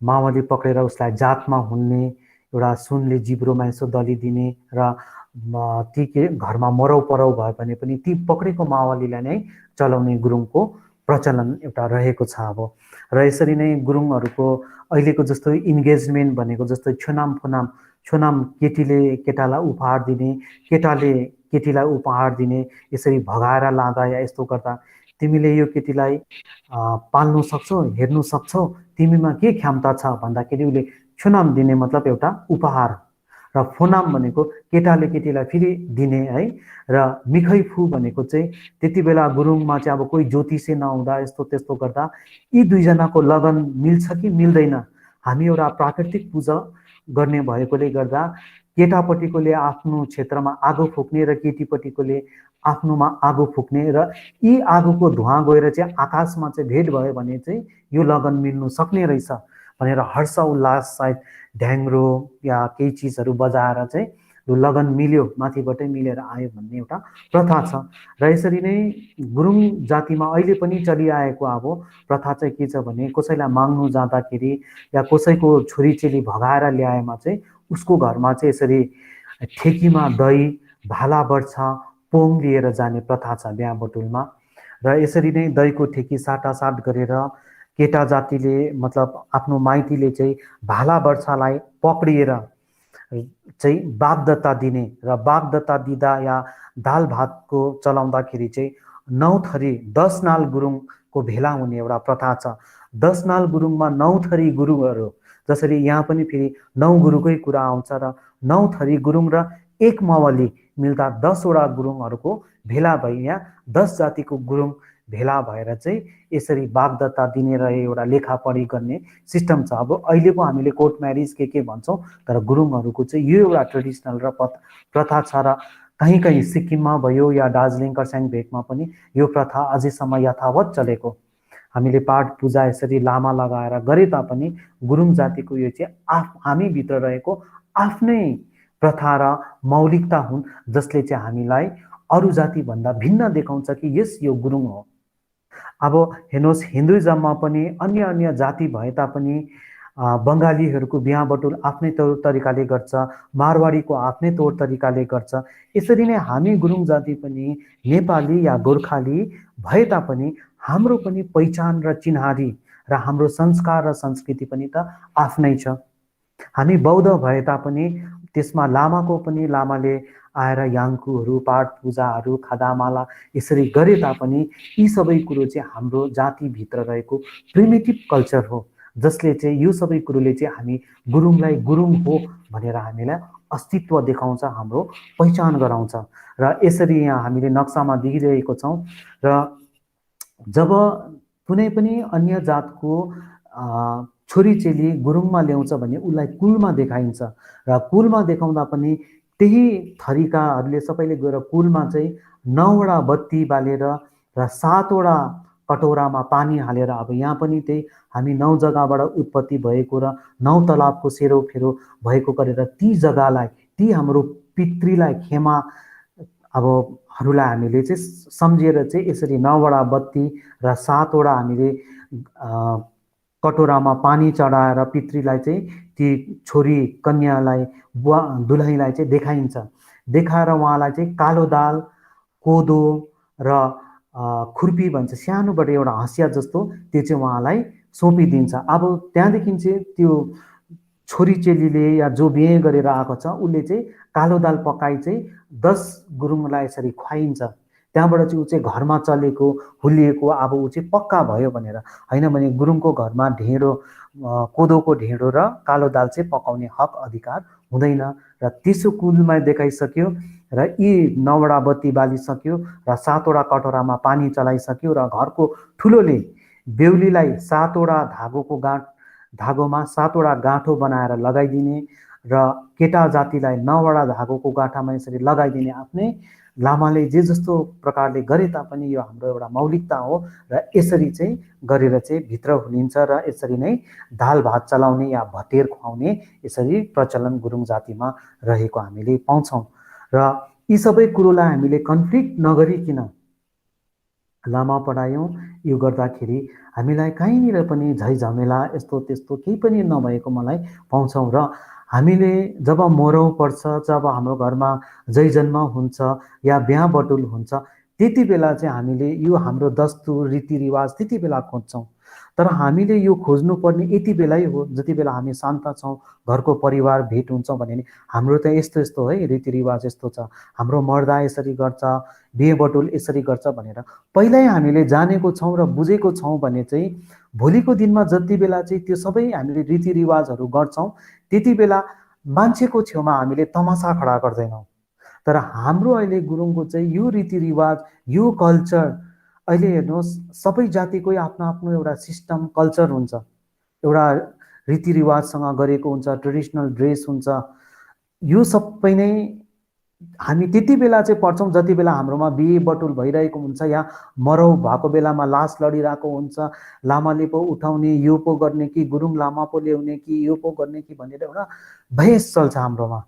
मावली पक्रेर उसलाई जातमा हुन्ने, एउटा सुनले जिब्रोमा यसो दलिदिने र ती घरमा मरौ परौ भयो भने पनि ती पक्रेको मावलीलाई नै चलाउने गुरुङको प्रचलन एउटा रहेको छ अब। र यसरी नै गुरुङहरूको अहिलेको जस्तो इन्गेजमेन्ट भनेको जस्तो छोनाम केटीले केटालाई उपहार दिने, केटाले केटीलाई उपहार दिने, यसरी भगाएर लाँदा या यस्तो गर्दा तिमीले यो केटीलाई पाल्नु सक्छौ, हेर्नु सक्छौ, तिमीमा के क्षमता छ भन्दाखेरि उसले छोनाम दिने मतलब एउटा उपहार। र फोनाम भनेको केटाले केटीलाई फेरि दिने है। र मिखैफु भनेको चाहिँ त्यति बेला गुरुङमा चाहिँ अब कोही ज्योतिषे नहुँदा यस्तो त्यस्तो गर्दा यी दुईजनाको लगन मिल्छ कि मिल्दैन, हामी एउटा प्राकृतिक पूजा गर्ने भएकोले गर्दा केटापट्टिकोले आफ्नो क्षेत्रमा आगो फुक्ने र केटीपट्टिकोले आफ्नोमा आगो फुक्ने र यी आगोको धुवा गएर चाहिँ आकाशमा चाहिँ भेट भयो भने चाहिँ यो लगन मिल्नु सक्ने रहेछ भनेर हर्ष उल्लास सायद ढ्याङ्ग्रो या केही चिजहरू बजाएर चाहिँ लगन मिल्यो, माथिबाटै मिलेर आयो भन्ने एउटा प्रथा छ। र यसरी नै गुरुङ जातिमा अहिले पनि चलिआएको अब प्रथा चाहिँ के छ भने कसैलाई माग्नु जाँदाखेरि या कसैको छोरीचेली भगाएर ल्याएमा चाहिँ उसको घरमा चाहिँ यसरी ठेकीमा दही, भाला बर्छा, पोङ लिएर जाने प्रथा छ बिहा बटुलमा। र यसरी नै दहीको ठेकी साटासाट गरेर केटा जातिले मतलब आफ्नो माइतीले चाहिँ भाला वर्षालाई पक्रिएर चाहिँ बागदत्ता दिने र बागदत्ता दिँदा या दाल भातको चलाउँदाखेरि चाहिँ 9 थरी 10 नाल गुरुङको भेला हुने एउटा प्रथा छ। 10 नाल गुरुङमा 9 थरी गुरुङहरू, जसरी यहाँ पनि फेरि 9 गुरुकै कुरा आउँछ र 9 थरी गुरुङ र एक मवली मिल्दा 10 वटा गुरुङहरूको भेला भई यहाँ 10 जातिको गुरुङ भेला भएर चाहिँ यसरी बागदत्ता दिने र एउटा लेखापढी गर्ने सिस्टम छ। अब अहिले पो हामीले कोर्ट म्यारिज के भन्छौँ, तर गुरुङहरूको चाहिँ यो एउटा ट्रेडिसनल र प्रथा छ। र कहीँ कहीँ सिक्किममा भयो या दार्जिलिङ खरसाङ भेगमा पनि यो प्रथा अझैसम्म यथावत चलेको। हामीले पाठ पूजा यसरी लामा लगाएर गरे तापनि गुरुङ जातिको यो चाहिँ हामीभित्र रहेको आफ्नै प्रथा र मौलिकता हुन्, जसले चाहिँ हामीलाई अरू जातिभन्दा भिन्न देखाउँछ कि यस यो गुरुङ हो। अब हेर्नुहोस्, हिन्दुइजममा पनि अन्य अन्य जाति भए तापनि बङ्गालीहरूको बिहा बटुल आफ्नै तौर तरिकाले गर्छ, मारवाडीको आफ्नै तौर तरिकाले गर्छ। यसरी नै हामी गुरुङ जाति पनि नेपाली या गोर्खाली भए तापनि हाम्रो पनि पहिचान र चिन्हारी र हाम्रो संस्कार र संस्कृति पनि त आफ्नै छ। हामी बौद्ध भए तापनि त्यसमा लामाको पनि लामाले आएर याङ्कुहरू, पाठ पूजाहरू, खादामाला यसरी गरे तापनि यी सबै कुरो चाहिँ हाम्रो जातिभित्र रहेको प्रिमिटिभ कल्चर हो, जसले चाहिँ यो सबै कुरोले चाहिँ हामी गुरुङलाई गुरुङ हो भनेर हामीलाई अस्तित्व देखाउँछ, हाम्रो पहिचान गराउँछ। र यसरी यहाँ हामीले नक्सामा देखिरहेको छौँ। र जब कुनै पनि अन्य जातको छोरीचेली गुरुङमा ल्याउँछ भने उसलाई कुलमा देखाइन्छ, र कुलमा देखाउँदा पनि त्यही थरीकाहरूले सबैले गएर कुलमा चाहिँ 9 वटा बत्ती बालेर र 7 वटा कटोरामा पानी हालेर, अब यहाँ पनि त्यही हामी 9 जग्गाबाट उत्पत्ति भएको र 9 तलाबको सेरोफेरो भएको गरेर ती जग्गालाई, ती हाम्रो पितृलाई खेमा अब हरूलाई हामीले चाहिँ सम्झेर चाहिँ यसरी 9 वटा बत्ती र 7 वटा हामीले कटोरामा पानी चढाएर पितृलाई चाहिँ ती छोरी कन्यालाई बुवा दुलहीलाई चाहिँ देखाइन्छ। देखाएर उहाँलाई चाहिँ कालो दाल, कोदो र खुर्पी भन्छ सानोबाट एउटा हँसिया जस्तो, त्यो चाहिँ उहाँलाई सुम्पिदिन्छ। अब त्यहाँदेखि चाहिँ त्यो छोरीचेलीले या जो बिहे गरेर आएको छ उसले चाहिँ कालो दाल पकाई चाहिँ 10 गुरुङलाई यसरी खुवाइन्छ। त्यहाँबाट चाहिँ ऊ चाहिँ घरमा चलेको हुलिएको अब ऊ चाहिँ पक्का भयो भनेर, होइन भने गुरुङको घरमा ढेँडो, कोदोको ढेँडो र कालो दाल चाहिँ पकाउने हक अधिकार हुँदैन। र त्यसो कुलमा देखाइसक्यो र यी 9 वटा बत्ती बालिसक्यो र 7 वटा कटोरामा पानी चलाइसक्यो र घरको ठुलोले बेहुलीलाई 7 वटा धागोमा 7 वटा गाँठो बनाएर लगाइदिने र केटा जातिलाई 9 वटा धागोको गाँठामा यसरी लगाइदिने। आफ्नै लामाले जे जस्तो प्रकारले गरे तापनि यो हाम्रो एउटा मौलिकता हो र यसरी चाहिँ गरेर चाहिँ भित्र हुनिन्छ र यसरी नै दाल भात चलाउने या भतेर खुवाउने यसरी प्रचलन गुरुङ जातिमा रहेको हामीले पाउँछौँ। र यी सबै कुरोलाई हामीले कन्फ्लिक्ट नगरिकन लामा पढायौँ। यो गर्दाखेरि हामीलाई कहीँनिर पनि झैझमेला यस्तो त्यस्तो केही पनि नभएको मलाई पाउँछौँ। र हामीले जब मरौ पर्छ, जब हाम्रो घरमा जैजन्म हुन्छ या बिहा बटुल हुन्छ, त्यति बेला चाहिँ हामीले यो हाम्रो दस्तुर रीतिरिवाज त्यति बेला खोज्छौँ। तर हामीले यो खोज्नुपर्ने यति बेलै हो जति बेला हामी शान्त छौँ, घरको परिवार भेट हुन्छौँ भने नि हाम्रो त यस्तो यस्तो है रीतिरिवाज यस्तो छ, हाम्रो मर्दा यसरी गर्छ, बिहे बटुल यसरी गर्छ भनेर पहिल्यै हामीले जानेको छौँ र बुझेको छौँ भने चाहिँ भोलिको दिनमा जति बेला चाहिँ त्यो सबै हामीले रीतिरिवाजहरू गर्छौँ त्यति बेला मान्छेको छेउमा हामीले तमासा खडा गर्दैनौँ। तर हाम्रो अहिले गुरुङको चाहिँ यो रीतिरिवाज, यो कल्चर, अहिले हेर्नुहोस् सबै जातिकै आफ्नो आफ्नो एउटा सिस्टम कल्चर हुन्छ, एउटा रीतिरिवाजसँग गरेको हुन्छ, ट्रेडिसनल ड्रेस हुन्छ। यो सबै नै हामी त्यति बेला चाहिँ पढ्छौँ जति बेला हाम्रोमा बिहे बटुल भइरहेको हुन्छ या मरौ भएको बेलामा लास लडिरहेको हुन्छ, लामाले पो उठाउने, यो पो गर्ने कि गुरुङ लामा पो ल्याउने कि यो पो गर्ने कि भनेर एउटा बहस चल्छ हाम्रोमा।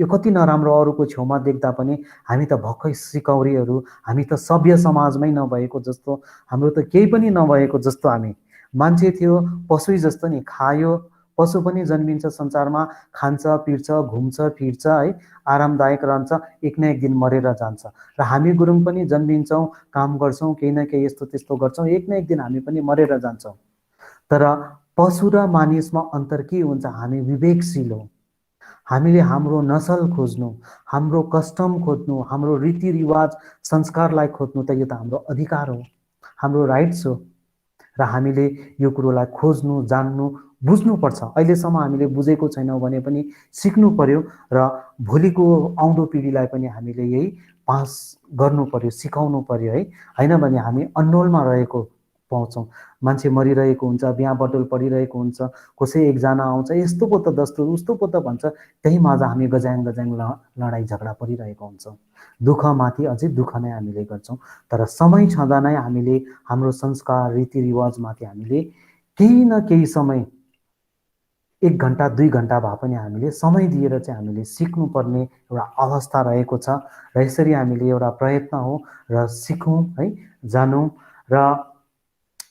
यो कति नराम्रो अरूको छेउमा देख्दा पनि हामी त भक्कै सिकौरीहरू, हामी त सभ्य समाजमै नभएको जस्तो, हाम्रो त केही पनि नभएको जस्तो हामी मान्छे थियो, पशु जस्तो नि खायो, पशु पनि जन्मिन्छ संसारमा, खान्छ पिर्छ घुम्छ फिर्छ है, आरामदायक रहन्छ, एक न एक दिन मरेर जान्छ। र हामी गुरुङ पनि जन्मिन्छौँ, काम गर्छौँ, केही न केही यस्तो त्यस्तो गर्छौँ, एक न एक दिन हामी पनि मरेर जान्छौँ। तर पशु र मानिसमा अन्तर के हुन्छ? हामी विवेकशील हौँ, हामीले हाम्रो नसल खोज्नु, हाम्रो कस्टम खोज्नु, हाम्रो रीतिरिवाज संस्कारलाई खोज्नु त यो त हाम्रो अधिकार हो, हाम्रो राइट्स हो। र हामीले यो कुरोलाई खोज्नु, जान्नु, बुझ्नुपर्छ। अहिलेसम्म हामीले बुझेको छैनौँ भने पनि सिक्नु पर्यो र भोलिको आउँदो पिँढीलाई पनि हामीले यही पास गर्नु पर्यो, सिकाउनु पर्यो है। हैन भने हामी अन्डोलमा रहेको पाउँछौँ। मान्छे मरिरहेको हुन्छ, बिहा बटुल परिरहेको हुन्छ, कसै एकजना आउँछ, यस्तो पो त दस्तुर, उस्तो पो त भन्छ, त्यही माझ हामी गज्याङ गज्याङ लडाइँ झगडा परिरहेको हुन्छौँ। दुःखमाथि अझै दुःख नै हामीले गर्छौँ। तर समय छँदा नै हामीले हाम्रो संस्कार रीतिरिवाजमाथि हामीले केही न केही समय, 1 घन्टा 2 घन्टा भए पनि हामीले समय दिएर चाहिँ हामीले सिक्नुपर्ने एउटा अवस्था रहेको छ। र यसरी हामीले एउटा प्रयत्न हो र सिकौँ है, जानौँ। र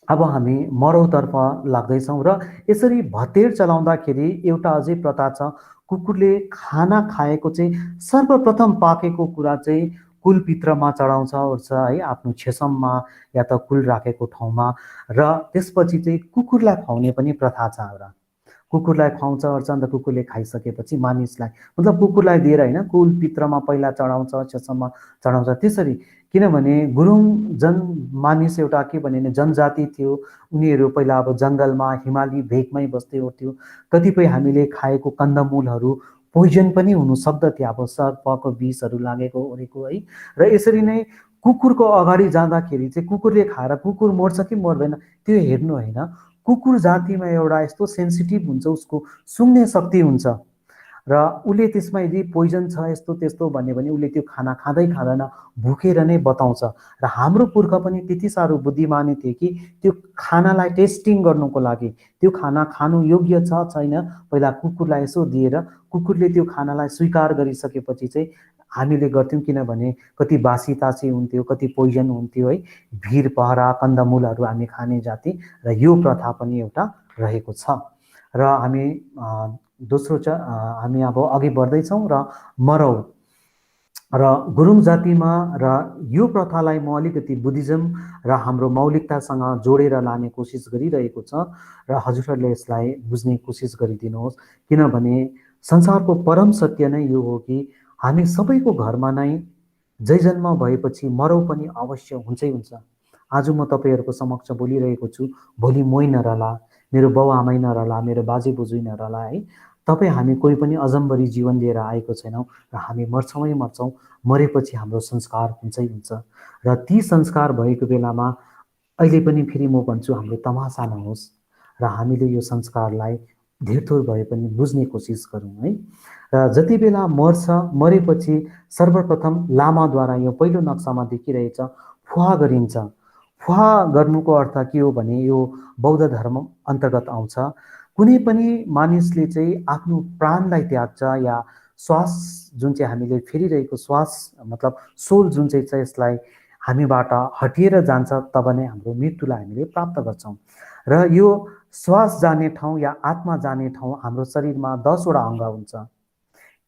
अब हामी मरौतर्फ लाग्दैछौँ र यसरी भतेर चलाउँदाखेरि एउटा अझै प्रथा छ। कुकुरले खाना खाएको चाहिँ सर्वप्रथम पाकेको कुरा चाहिँ कुलपित्रमा चढाउँछ ओर्छ है, आफ्नो छेसममा या त कुल राखेको ठाउँमा। र त्यसपछि चाहिँ कुकुरलाई खुवाउने पनि प्रथा छ एउटा। कुकुरलाई खुवाउँछ ओर्छ, अन्त कुकुरले खाइसकेपछि मानिसलाई, मतलब कुकुरलाई दिएर होइन, कुलपित्रमा पहिला चढाउँछ, छेसममा चढाउँछ त्यसरी। किनभने गुरुङ मानिस एउटा के भने जनजाति थियो। उनीहरू पहिला अब जङ्गलमा हिमाली भेगमै बस्दै ओर्थ्यो। कतिपय हामीले खाएको कन्दमूलहरू पोइजन पनि हुनु सक्दथे, अब सर्पको विषहरू लागेको ओरेको है। र यसरी नै कुकुरको अगाडि जाँदाखेरि चाहिँ कुकुरले खाएर कुकुर मर्छ कि मर्दैन त्यो हेर्नु होइन, कुकुर जातिमा एउटा यस्तो सेन्सिटिभ हुन्छ, उसको सुँग्ने शक्ति हुन्छ। र उसले त्यसमा यदि पोइजन छ यस्तो त्यस्तो भन्यो भने उसले त्यो खाना खाँदै खाँदैन, भुकेर नै बताउँछ। र हाम्रो पुर्खा पनि त्यति साह्रो बुद्धिमानी थिए कि त्यो खानालाई टेस्टिङ गर्नुको लागि, त्यो खाना खानु योग्य छ छैन, पहिला कुकुरलाई यसो दिएर कुकुरले त्यो खानालाई स्वीकार गरिसकेपछि चाहिँ हामीले गर्थ्यौँ। किनभने कति बासी तासी हुन्थ्यो, कति पोइजन हुन्थ्यो है। भिर पहरा कन्दमूलहरू हामी खाने जाति, र यो प्रथा पनि एउटा रहेको छ। र हामी दोस्रो हामी अब अघि बढ्दैछौँ र मरौ र गुरुङ जातिमा, र यो प्रथालाई म अलिकति बुद्धिज्म र हाम्रो मौलिकतासँग जोडेर लाने कोसिस गरिरहेको छ। र हजुरहरूले यसलाई बुझ्ने कोसिस गरिदिनुहोस्। किनभने संसारको परम सत्य नै यो हो कि हामी सबैको घरमा नै जय जन्म भएपछि मरौ पनि अवश्य हुन्छै हुन्छ। आज म तपाईँहरूको समक्ष बोलिरहेको छु, भोलि मै नरहला, मेरो बाउ आमै नरहला, मेरो बाजे बोजू नरहला है। तपाईँ हामी कोही पनि अजम्बरी जीवन लिएर आएको छैनौँ र हामी मर्छौँ मर्छौँ, मरेपछि हाम्रो संस्कार हुन्छै हुन्छ। र ती संस्कार भएको बेलामा अहिले पनि फेरि म भन्छु, हाम्रो तमासा नहोस् र हामीले यो संस्कारलाई धेरथोर भए पनि बुझ्ने कोसिस गरौँ है। र जति बेला मरेपछि सर्वप्रथम लामाद्वारा यो पहिलो नक्सामा देखिरहेछ फुहा गरिन्छ। फुहा गर्नुको अर्थ के हो भने यो बौद्ध धर्म अन्तर्गत आउँछ। कुनै पनि मानिसले चाहिँ आफ्नो प्राणलाई त्याग्छ या श्वास जुन चाहिँ हामीले फेरिरहेको श्वास मतलब सोल जुन चाहिँ छ यसलाई हामीबाट हटिएर जान्छ, तब नै हाम्रो मृत्युलाई हामीले प्राप्त गर्छौँ। र यो श्वास जाने ठाउँ या आत्मा जाने ठाउँ हाम्रो शरीरमा 10 वटा अङ्ग हुन्छ।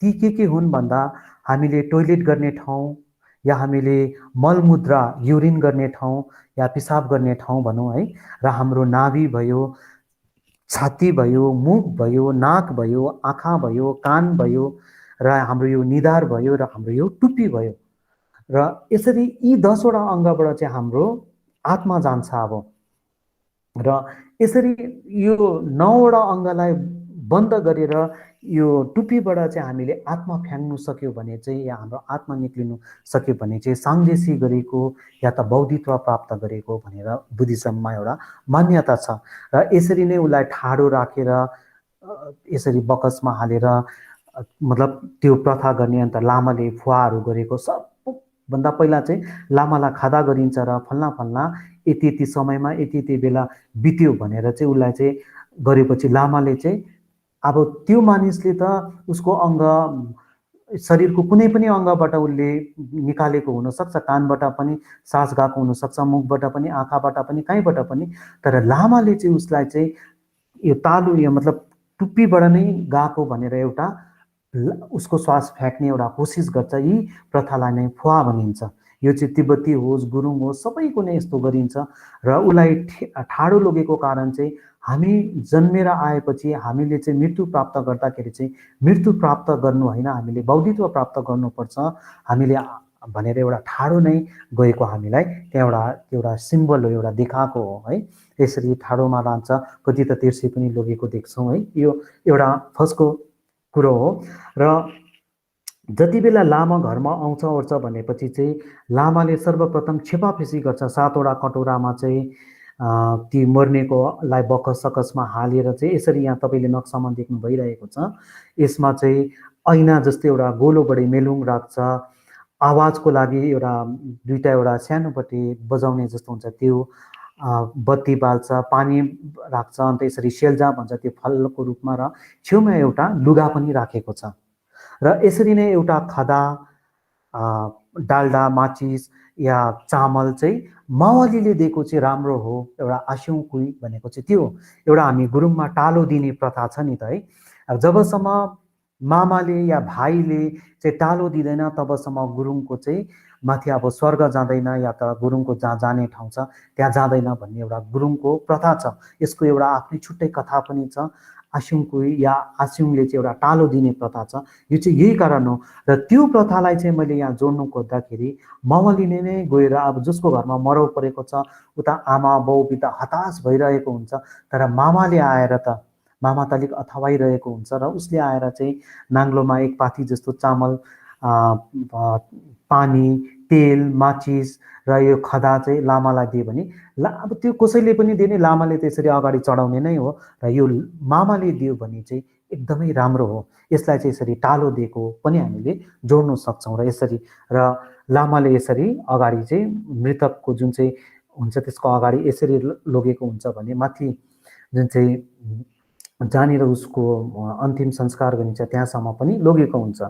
ती के हुन् भन्दा हामीले टोइलेट गर्ने ठाउँ, या हामीले मलमुद्रा युरिन गर्ने ठाउँ या पिसाब गर्ने ठाउँ भनौँ है, र हाम्रो नाभि भयो, छाती भयो, मुख भयो, नाक भयो, आँखा भयो, कान भयो, र हाम्रो यो निधार भयो, र हाम्रो यो टुप्पी भयो। र यसरी यी 10 वटा अङ्गबाट चाहिँ हाम्रो आत्मा जान्छ अब। र यसरी यो 9 वटा अङ्गलाई बन्द गरेर यो टुप्पीबाट चाहिँ हामीले आत्मा फ्याङ्नु सक्यो भने चाहिँ, या हाम्रो आत्मा निक्लिनु सक्यो भने चाहिँ साङ्गेसी गरेको या त बौद्धित्व प्राप्त गरेको भनेर बुद्धिज्ममा एउटा मान्यता छ। र यसरी नै उसलाई ठाडो राखेर यसरी बकसमा हालेर मतलब त्यो प्रथा गर्ने। अन्त लामाले फुवाहरू गरेको सबभन्दा पहिला चाहिँ लामालाई खादा गरिन्छ र फल्ना फल्ना यति यति समयमा यति यति बेला बित्यो भनेर चाहिँ उसलाई चाहिँ गरेपछि लामाले चाहिँ अब त्यो मानिसले त उसको अङ्ग शरीरको कुनै पनि अङ्गबाट उसले निकालेको हुनसक्छ, कानबाट पनि सास गएको हुनसक्छ, मुखबाट पनि, आँखाबाट पनि, कहीँबाट पनि। तर लामाले चाहिँ उसलाई चाहिँ यो तालु यो मतलब टुप्पीबाट नै गएको भनेर एउटा उसको श्वास फ्याँक्ने एउटा कोसिस गर्छ। यी प्रथालाई नै फुवा भनिन्छ। यो चाहिँ तिब्बती होस्, गुरुङ होस्, सबैको नै यस्तो गरिन्छ। र उसलाई ठाडो लगेको कारण चाहिँ हामी जन्मेर आएपछि हामीले चाहिँ मृत्यु प्राप्त गर्दाखेरि चाहिँ मृत्यु प्राप्त गर्नु होइन, हामीले बौद्धित्व प्राप्त गर्नुपर्छ हामीले भनेर एउटा ठाडो नै गएको हामीलाई त्यहाँ एउटा सिम्बल हो, एउटा देखाएको हो है। यसरी ठाडोमा लान्छ, कति त तिर्सी पनि लगेको देख्छौँ है। यो एउटा फर्स्टको कुरो हो। र जति बेला लामा घरमा आउँछ ओर्छ भनेपछि चाहिँ लामाले सर्वप्रथम छेपाफेसी गर्छ। 7वटा कटोरामा चाहिँ ती मर्नेकोलाई बकस सकसमा हालेर चाहिँ यसरी यहाँ तपाईँले नक्सामा देख्नु भइरहेको छ। यसमा चाहिँ ऐना जस्तै एउटा गोलोबडे मेलुङ राख्छ। आवाजको लागि एउटा दुईटा एउटा सानोपट्टि बजाउने जस्तो हुन्छ त्यो बत्ती बाल्छ, पानी राख्छ। अन्त यसरी सेल्जा भन्छ त्यो फलको रूपमा। र छेउमा एउटा लुगा पनि राखेको छ। र यसरी नै एउटा खदा, डाल्डा, माचिस या चामल चाहिँ मावलीले दिएको चाहिँ राम्रो हो। एउटा आस्यौँ कुई भनेको चाहिँ त्यो एउटा हामी गुरुङमा टालो दिने प्रथा छ नि त है। अब जबसम्म मामाले या भाइले चाहिँ टालो दिँदैन तबसम्म गुरुङको चाहिँ माथि अब स्वर्ग जाँदैन या त गुरुङको जहाँ जाने ठाउँ छ त्यहाँ जाँदैन भन्ने एउटा गुरुङको प्रथा छ। यसको एउटा आफ्नै छुट्टै कथा पनि छ। आस्युङकुई या आस्युङले चाहिँ एउटा टालो दिने प्रथा छ। यो चाहिँ यही कारण हो। र त्यो प्रथालाई चाहिँ मैले यहाँ जोड्नु खोज्दाखेरि मावलीले नै गएर अब जसको घरमा मरौ परेको छ उता आमा बाउ पिता हताश भइरहेको हुन्छ, तर मामाले आएर त मामा त अलिक अथवाइरहेको हुन्छ र उसले आएर चाहिँ नाङ्लोमा एक पाथी जस्तो चामल, पानी, तेल, माचिस र यो खदा चाहिँ लामालाई दियो भने अब त्यो कसैले पनि दिने, लामाले त्यसरी अगाडि चढाउने नै हो। र यो मामाले दियो भने चाहिँ एकदमै राम्रो हो। यसलाई चाहिँ यसरी टालो दिएको पनि हामीले जोड्न सक्छौँ। र यसरी र लामाले यसरी अगाडि चाहिँ मृतकको जुन चाहिँ हुन्छ त्यसको अगाडि यसरी लगेको हुन्छ भने माथि जुन चाहिँ जहाँनिर उसको अन्तिम संस्कार गरिन्छ त्यहाँसम्म पनि लगेको हुन्छ।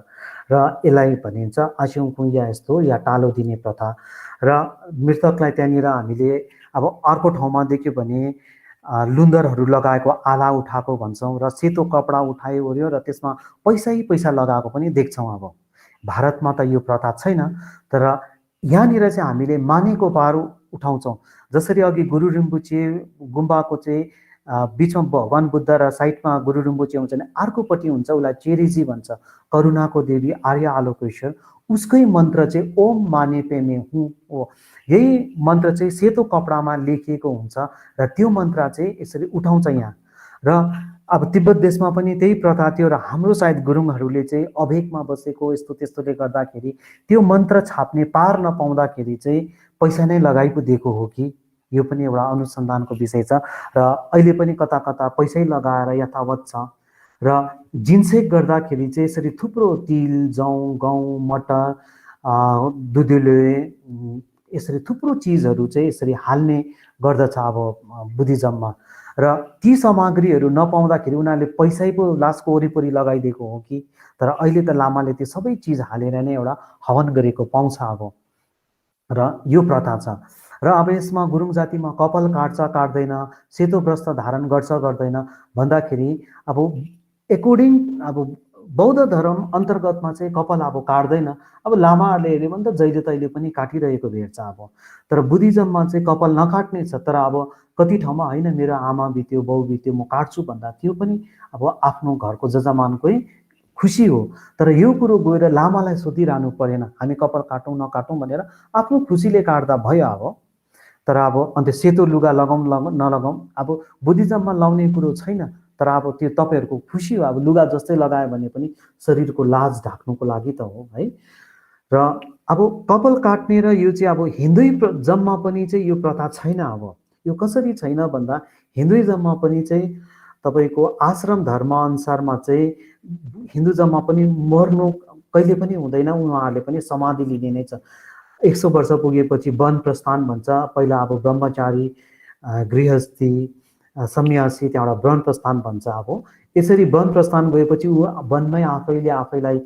र यसलाई भनिन्छ आस्यौँ कुइया यस्तो या टालो दिने प्रथा। र मृतकलाई त्यहाँनिर हामीले अब अर्को ठाउँमा देख्यो भने लुन्दरहरू लगाएको आला उठाएको भन्छौँ र सेतो कपडा उठायो ओर्यो र त्यसमा पैसा लगाएको पनि देख्छौँ। अब भारतमा त यो प्रथा छैन, तर यहाँनिर चाहिँ हामीले मानेको पार उठाउँछौँ। जसरी अघि गुरु रिम्पोचे गुम्बाको चाहिँ बिचमा भगवान बुद्ध र साइडमा गुरु रिम्पोचे हुन्छ भने अर्कोपट्टि हुन्छ उसलाई चेरिजी भन्छ, करुणाको देवी, आर्य आलोकेश्वर। उसकै मन्त्र चाहिँ ओम माने पेमे हुँ हो। यही मन्त्र चाहिँ सेतो कपडामा लेखिएको हुन्छ र त्यो मन्त्र चाहिँ यसरी उठाउँछ यहाँ। र अब तिब्बत देशमा पनि त्यही प्रथा थियो र हाम्रो सायद गुरुङहरूले चाहिँ अभेकमा बसेको यस्तो त्यस्तोले गर्दाखेरि त्यो मन्त्र छाप्ने पार नपाउँदाखेरि चाहिँ पैसा नै लगाइ पो दिएको हो कि, यो पनि एउटा अनुसन्धानको विषय छ। र अहिले पनि कता कता पैसै लगाएर यथावत छ। र जिन्सेक गर्दाखेरि चाहिँ यसरी थुप्रो तिल, जौँ, गहुँ, मटर, दुधुले यसरी थुप्रो चिजहरू चाहिँ यसरी हाल्ने गर्दछ अब बुद्धिज्ममा। र ती सामग्रीहरू नपाउँदाखेरि उनीहरूले पैसै पो लासको वरिपरि लगाइदिएको हो कि, तर अहिले त लामाले त्यो सबै चिज हालेर नै एउटा हवन गरेको पाउँछ अब। र यो प्रथा छ। र अब यसमा गुरुङ जातिमा कपाल काट्छ काट्दैन, सेतो वस्त्र धारण गर्छ गर्दैन भन्दाखेरि अब एकोर्डिङ अब बौद्ध धर्म अन्तर्गतमा चाहिँ कपाल अब काट्दैन। अब लामाहरूले हेऱ्यो भने त जहिले तहिले पनि काटिरहेको भेट्छ अब। तर बुद्धिज्ममा चाहिँ कपाल नकाट्ने छ, तर अब कति ठाउँमा होइन मेरो आमा बित्यो बाउ बित्यो म काट्छु भन्दा त्यो पनि अब आफ्नो घरको जजमानकै खुसी हो। तर यो कुरो गएर लामालाई सोधिरहनु परेन हामी कपाल काटौँ नकाटौँ भनेर, आफ्नो खुसीले काट्दा भयो अब। तर अब अन्त सेतो लुगा लगाउँ नलगाउँ अब बुद्धिज्ममा लाउने कुरो छैन, तर अब त्यो तपाईँहरूको खुसी हो। अब लुगा जस्तै लगायो भने पनि शरीरको लाज ढाक्नुको लागि त हो है। र अब कपाल काट्ने र यो चाहिँ अब हिन्दुइजममा पनि चाहिँ यो प्रथा छैन। अब यो कसरी छैन भन्दा हिन्दुइजममा पनि चाहिँ तपाईँको आश्रम धर्म अनुसारमा चाहिँ हिन्दुइजममा पनि मर्नु कहिले पनि हुँदैन, उहाँहरूले पनि समाधि लिने नै छ। 100 वर्ष पुगेपछि वन प्रस्थान भन्छ। पहिला अब ब्रह्मचारी, गृहस्थी, सन्यासी, त्यहाँबाट वन प्रस्थान भन्छ। अब यसरी वन प्रस्थान गएपछि ऊ वनमै आफैले आफैलाई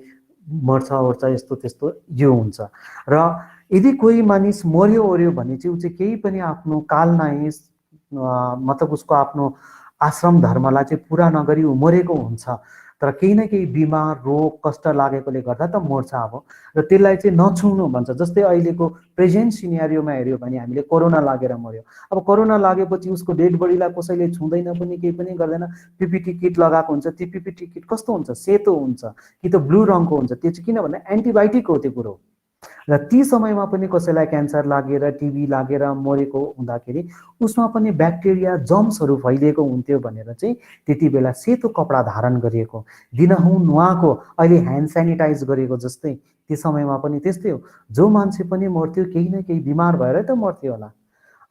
मर्छ ओर्छ यस्तो त्यस्तो यो हुन्छ। र यदि कोही मानिस मर्यो ओर्यो भने चाहिँ ऊ चाहिँ केही पनि आफ्नो काल नाइस मतलब उसको आफ्नो आश्रम धर्मलाई चाहिँ पुरा नगरी ऊ मरेको हुन्छ। तर केही न केही बिमार रोग कष्ट लागेकोले गर्दा त मर्छ अब। र त्यसलाई चाहिँ नछुउनु भन्छ। जस्तै अहिलेको प्रेजेन्ट सिनेरियोमा हेऱ्यो भने हामीले कोरोना लागेर मर्यो। अब कोरोना लागेपछि उसको डेड बडीलाई कसैले छुँदैन पनि केही पनि गर्दैन। पिपिटी किट लगाएको हुन्छ। त्यो पिपिटी किट कस्तो हुन्छ? सेतो हुन्छ कि त ब्लू रङको हुन्छ। त्यो चाहिँ किनभने एन्टिबायोटिक हो त्यो कुरो। र ती समयमा पनि कसैलाई क्यान्सर लागेर टिबी लागेर मरेको हुँदाखेरि उसमा पनि ब्याक्टेरिया जम्सहरू फैलिएको हुन्थ्यो भनेर चाहिँ त्यति बेला सेतो कपडा धारण गरिएको, दिनहुँ नुहाएको, अहिले ह्यान्ड सेनिटाइज गरेको जस्तै त्यो समयमा पनि त्यस्तै हो। जो मान्छे पनि मर्थ्यो केही न केही बिमार भएरै त मर्थ्यो होला।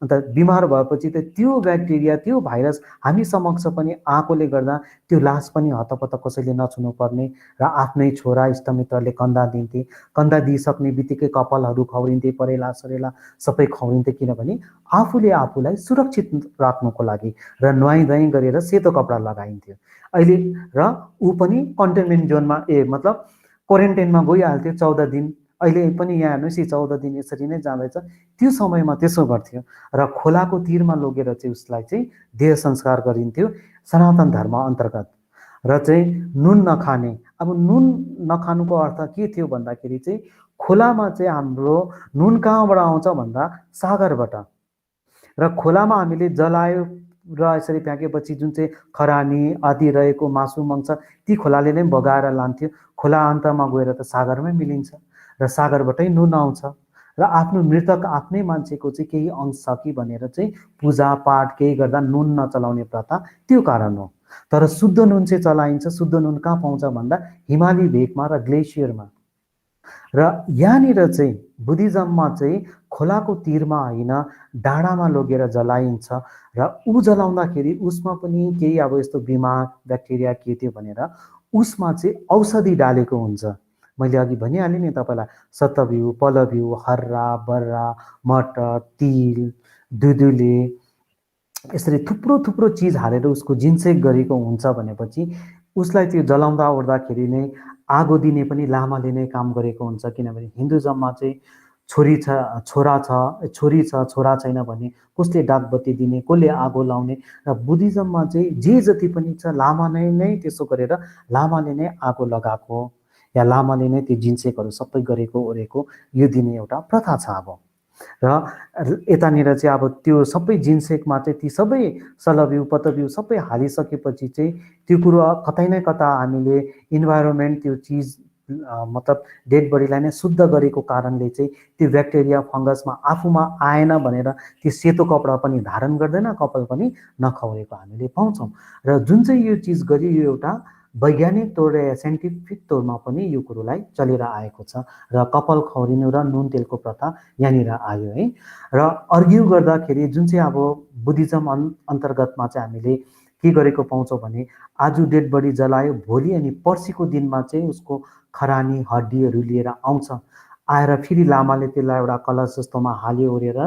अन्त बिमार भएपछि त त्यो ब्याक्टेरिया त्यो भाइरस हामी समक्ष पनि आएकोले गर्दा त्यो लास पनि हतपत कसैले नछुनु पर्ने र आफ्नै छोरा इष्टमित्रले कन्दा दिन्थे। कन्दा दिइसक्ने बित्तिकै कपालहरू खौरिन्थे, परेला सरेला सबै खौरिन्थे। किनभने आफूले आफूलाई सुरक्षित राख्नुको लागि र नुहाइधुवाइ गरेर सेतो कपडा लगाइन्थ्यो। अहिले र ऊ पनि कन्टेनमेन्ट जोनमा मतलब क्वारेन्टाइनमा गइहाल्थ्यो 14 दिन। अहिले पनि यहाँ हेर्नुहोस् यी 14 दिन यसरी नै जाँदैछ। त्यो समयमा त्यसो गर्थ्यो र खोलाको तिरमा लगेर चाहिँ उसलाई चाहिँ देह संस्कार गरिन्थ्यो सनातन धर्म अन्तर्गत। र चाहिँ नुन नखाने, अब नुन नखानुको अर्थ के थियो भन्दाखेरि चाहिँ खोलामा चाहिँ हाम्रो नुन कहाँबाट आउँछ भन्दा सागरबाट। र खोलामा हामीले जलायो र यसरी फ्याँकेपछि जुन चाहिँ खरानी आदि रहेको मासु मङ्स ती खोलाले नै बगाएर लान्थ्यो। खोला अन्तमा गएर त सागरमै मिलिन्छ र सागरबाटै नुन आउँछ। र आफ्नो मृतक आफ्नै मान्छेको चाहिँ केही अंश छ कि भनेर चाहिँ पूजापाठ केही गर्दा नुन नचलाउने प्रथा त्यो कारण हो। तर शुद्ध नुन चाहिँ चलाइन्छ। शुद्ध नुन कहाँ पाउँछ भन्दा हिमाली भेगमा र ग्लेसियरमा। र यहाँनिर चाहिँ बुद्धिज्ममा चाहिँ खोलाको तिरमा होइन डाँडामा लगेर जलाइन्छ। र ऊ जलाउँदाखेरि उसमा पनि केही अब यस्तो बिमार ब्याक्टेरिया के थियो भनेर उसमा चाहिँ औषधि डालेको हुन्छ। मैले अघि भनिहालेँ नि तपाईँलाई, सतबिउ, पलबिउ, हर्रा, बर्रा, मटर, तिल, दुधुले यसरी थुप्रो थुप्रो चिज हालेर उसको जिन्सेक गरेको हुन्छ भनेपछि उसलाई त्यो जलाउँदा ओर्दाखेरि नै आगो दिने पनि लामाले नै काम गरेको हुन्छ। किनभने हिन्दुजममा चाहिँ छोरी छ छोरा छ छोरी छ छोरा छैन भने कसले डाकबत्ती दिने, कसले आगो लाउने। र बुद्धिज्ममा चाहिँ जे जति पनि छ लामा नै त्यसो गरेर लामाले नै आगो लगाएको या लामाले नै त्यो जिन्सेकहरू सबै गरेको ओरेको यो दिने एउटा प्रथा छ अब। र यतानिर चाहिँ अब त्यो सबै जिन्सेकमा चाहिँ ती सबै सलबिउ पतबिउ सबै हालिसकेपछि चाहिँ त्यो कुरो कतै न कता हामीले इन्भाइरोमेन्ट त्यो चिज मतलब डेड बडीलाई नै शुद्ध गरेको कारणले चाहिँ त्यो ब्याक्टेरिया फङ्गसमा आफूमा आएन भनेर त्यो सेतो कपडा पनि धारण गर्दैन, कपाल पनि नखौरेको हामीले पाउँछौँ। र जुन चाहिँ यो चिज गरियो यो एउटा वैज्ञानिक तौर या साइन्टिफिक तौरमा पनि यो कुरोलाई चलेर आएको छ। र कपाल खौरिनु र नुन तेलको प्रथा यहाँनिर आयो है। र अर्ग्यु गर्दाखेरि जुन चाहिँ अब बुद्धिज्म अन्तर्गतमा चाहिँ हामीले के गरेको पाउँछौँ भने आज डेड बडी जलायो, भोलि अनि पर्सिको दिनमा चाहिँ उसको खरानी हड्डीहरू लिएर आउँछ। आएर फेरि लामाले त्यसलाई एउटा कलश जस्तोमा हाल्यो ओरेर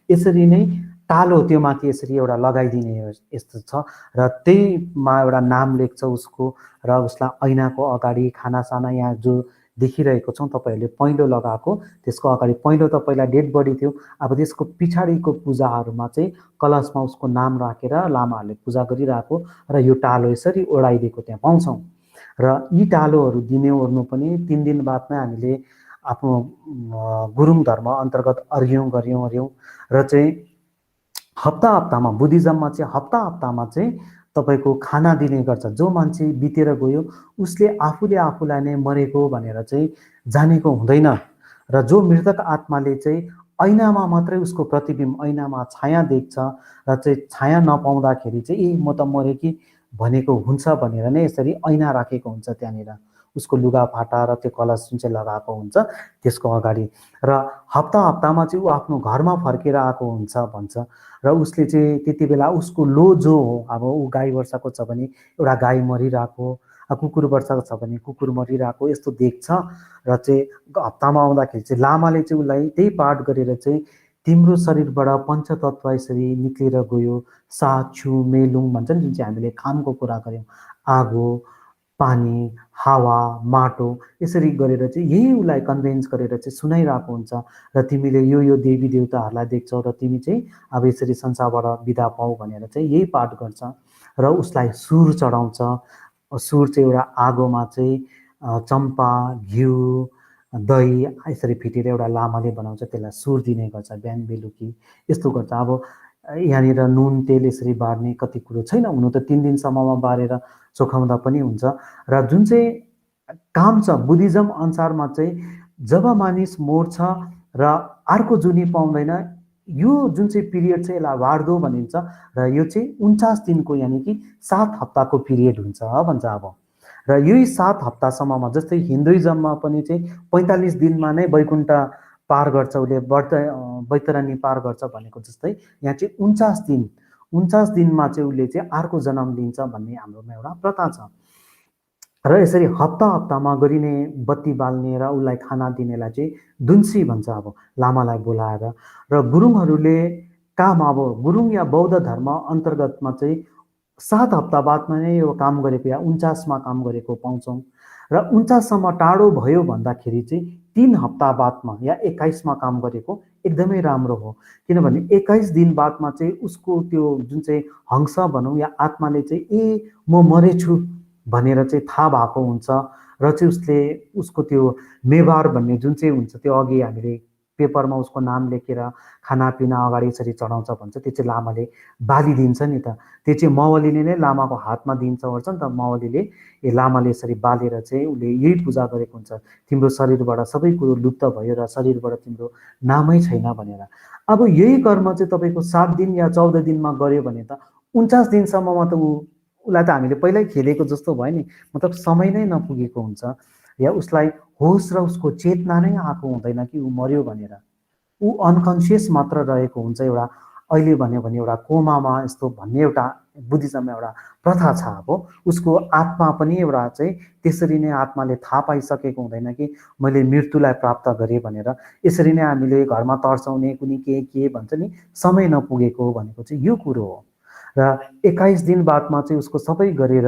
यसरी नै टालो त्यो माथि यसरी एउटा लगाइदिने यस्तो छ। र त्यहीमा एउटा नाम लेख्छ उसको र उसलाई ऐनाको अगाडि खानासाना यहाँ जो देखिरहेको छौँ तपाईँहरूले पहेँलो लगाएको त्यसको अगाडि पहेँलो त पहिला डेड बडी थियो। अब त्यसको पछाडिको पूजाहरूमा चाहिँ कलशमा उसको नाम राखेर लामाहरूले पूजा गरिरहेको र यो टालो यसरी ओढाइदिएको त्यहाँ पाउँछौँ। र यी टालोहरू दिने ओर्नु पनि 3 दिन बादमा हामीले आफ्नो गुरुङ धर्म अन्तर्गत अर्घ्यौँ गऱ्यौँ र चाहिँ हप्तामा बुद्धिज्ममा चाहिँ हप्तामा चाहिँ तपाईँको खाना दिने गर्छ। जो मान्छे बितेर गयो उसले आफूले आफूलाई नै मरेको भनेर चाहिँ जानेको हुँदैन। र जो मृतक आत्माले चाहिँ ऐनामा मात्रै उसको प्रतिबिम्ब ऐनामा छाया देख्छ र चाहिँ छाया नपाउँदाखेरि चाहिँ ए म त मरेँ कि भनेको हुन्छ भनेर नै यसरी ऐना राखेको हुन्छ त्यहाँनिर उसको लुगाफाटा र त्यो कलश जुन चाहिँ लगाएको हुन्छ त्यसको अगाडि। र हप्तामा चाहिँ ऊ आफ्नो घरमा फर्केर आएको हुन्छ भन्छ। र उसले चाहिँ त्यति बेला उसको लो जो हो, अब ऊ गाई वर्षको छ भने एउटा गाई मरिरहेको, कुकुर वर्षको छ भने कुकुर मरिरहेको यस्तो देख्छ। र चाहिँ हप्तामा आउँदाखेरि चाहिँ लामाले चाहिँ उसलाई त्यही पाठ गरेर चाहिँ तिम्रो शरीरबाट पञ्चतत्व यसरी निक्लेर गयो, सा छु मेलुङ भन्छ नि जुन चाहिँ हामीले खामको कुरा गऱ्यौँ, आगो पानी, हावा, माटो यसरी गरेर चाहिँ यही उसलाई कन्भिन्स गरेर चाहिँ सुनाइरहेको हुन्छ र तिमीले यो देवी देवताहरूलाई देख्छौ र तिमी चाहिँ अब यसरी संसारबाट बिदा पाऊ भनेर चाहिँ यही पाठ गर्छ र उसलाई सुर चढाउँछ। सुर चाहिँ एउटा आगोमा चाहिँ चम्पा, घिउ, दही यसरी फिटेर एउटा लामाले बनाउँछ, त्यसलाई सुर दिने गर्छ बिहान बेलुकी। यस्तो गर्छ। अब यहाँनिर नुन तेल यसरी बार्ने कति कुरो छैन, हुनु त 3 दिनसम्ममा बारेर चोखाउँदा पनि हुन्छ। र जुन चाहिँ काम छ बुद्धिज्म अनुसारमा चाहिँ जब मानिस मर्छ र अर्को जुनी पाउँदैन, यो जुन चाहिँ पिरियड चाहिँ यसलाई वार्दो भनिन्छ र यो चाहिँ 49 दिनको यानि कि 7 हप्ताको पिरियड हुन्छ भन्छ। अब र यही 7 हप्तासम्ममा जस्तै हिन्दुइजममा पनि चाहिँ 45 दिनमा नै वैकुण्ठ पार गर्छ, उसले बैतरणी पार गर्छ भनेको जस्तै यहाँ चाहिँ 49 दिनमा चाहिँ उसले चाहिँ अर्को जन्म लिन्छ भन्ने हाम्रोमा एउटा प्रथा छ। र यसरी हप्ता हप्तामा गरिने बत्ती बाल्ने र उसलाई खाना दिनेलाई चाहिँ दुन्सी भन्छ अब लामालाई बोलाएर। र गुरुङहरूले काम, अब गुरुङ या बौद्ध धर्म अन्तर्गतमा चाहिँ 7 हप्ता बादमा नै यो काम गरेको या 49मा काम गरेको पाउँछौँ। र 49सम्म टाढो भयो भन्दाखेरि चाहिँ 3 हप्ता बादमा या 21मा काम गरेको एकदमै राम्रो हो। किनभने 21 दिन बादमा चाहिँ उसको त्यो जुन चाहिँ हंस भनौँ या आत्माले चाहिँ म मरेछु भनेर चाहिँ थाहा भएको हुन्छ र चाहिँ उसले उसको त्यो मेवार भन्ने जुन चाहिँ हुन्छ त्यो अघि हामीले पेपरमा उसको नाम लेखेर खानापिना अगाडि यसरी चढाउँछ भन्छ, त्यो चाहिँ लामाले बालिदिन्छ नि त। त्यो चाहिँ मावलीले नै लामाको हातमा दिन्छ भन्छ नि त। मावलीले लामाले यसरी बालेर चाहिँ उसले यही पूजा गरेको हुन्छ, तिम्रो शरीरबाट सबै कुरो लुप्त भयो र शरीरबाट तिम्रो नामै छैन भनेर। अब यही कर्म चाहिँ तपाईँको 7 दिन या 14 दिनमा गऱ्यो भने त 49 दिनसम्ममा त उसलाई त हामीले पहिल्यै खेलेको जस्तो भयो नि, मतलब समय नै नपुगेको हुन्छ या उसलाई होस र उसको चेतना नै आएको हुँदैन कि ऊ मर्यो भनेर। ऊ अनकन्सियस मात्र रहेको हुन्छ। एउटा अहिले भन्यो भने एउटा कोमामा यस्तो भन्ने एउटा बुद्धिज्ममा एउटा प्रथा छ। अब उसको आत्मा पनि एउटा चाहिँ त्यसरी नै आत्माले थाहा पाइसकेको हुँदैन कि मैले मृत्युलाई प्राप्त गरेँ भनेर। यसरी नै हामीले घरमा तर्साउने कुनै के भन्छ नि, समय नपुगेको भनेको चाहिँ यो कुरो हो। र 21 दिन बादमा चाहिँ उसको सबै गरेर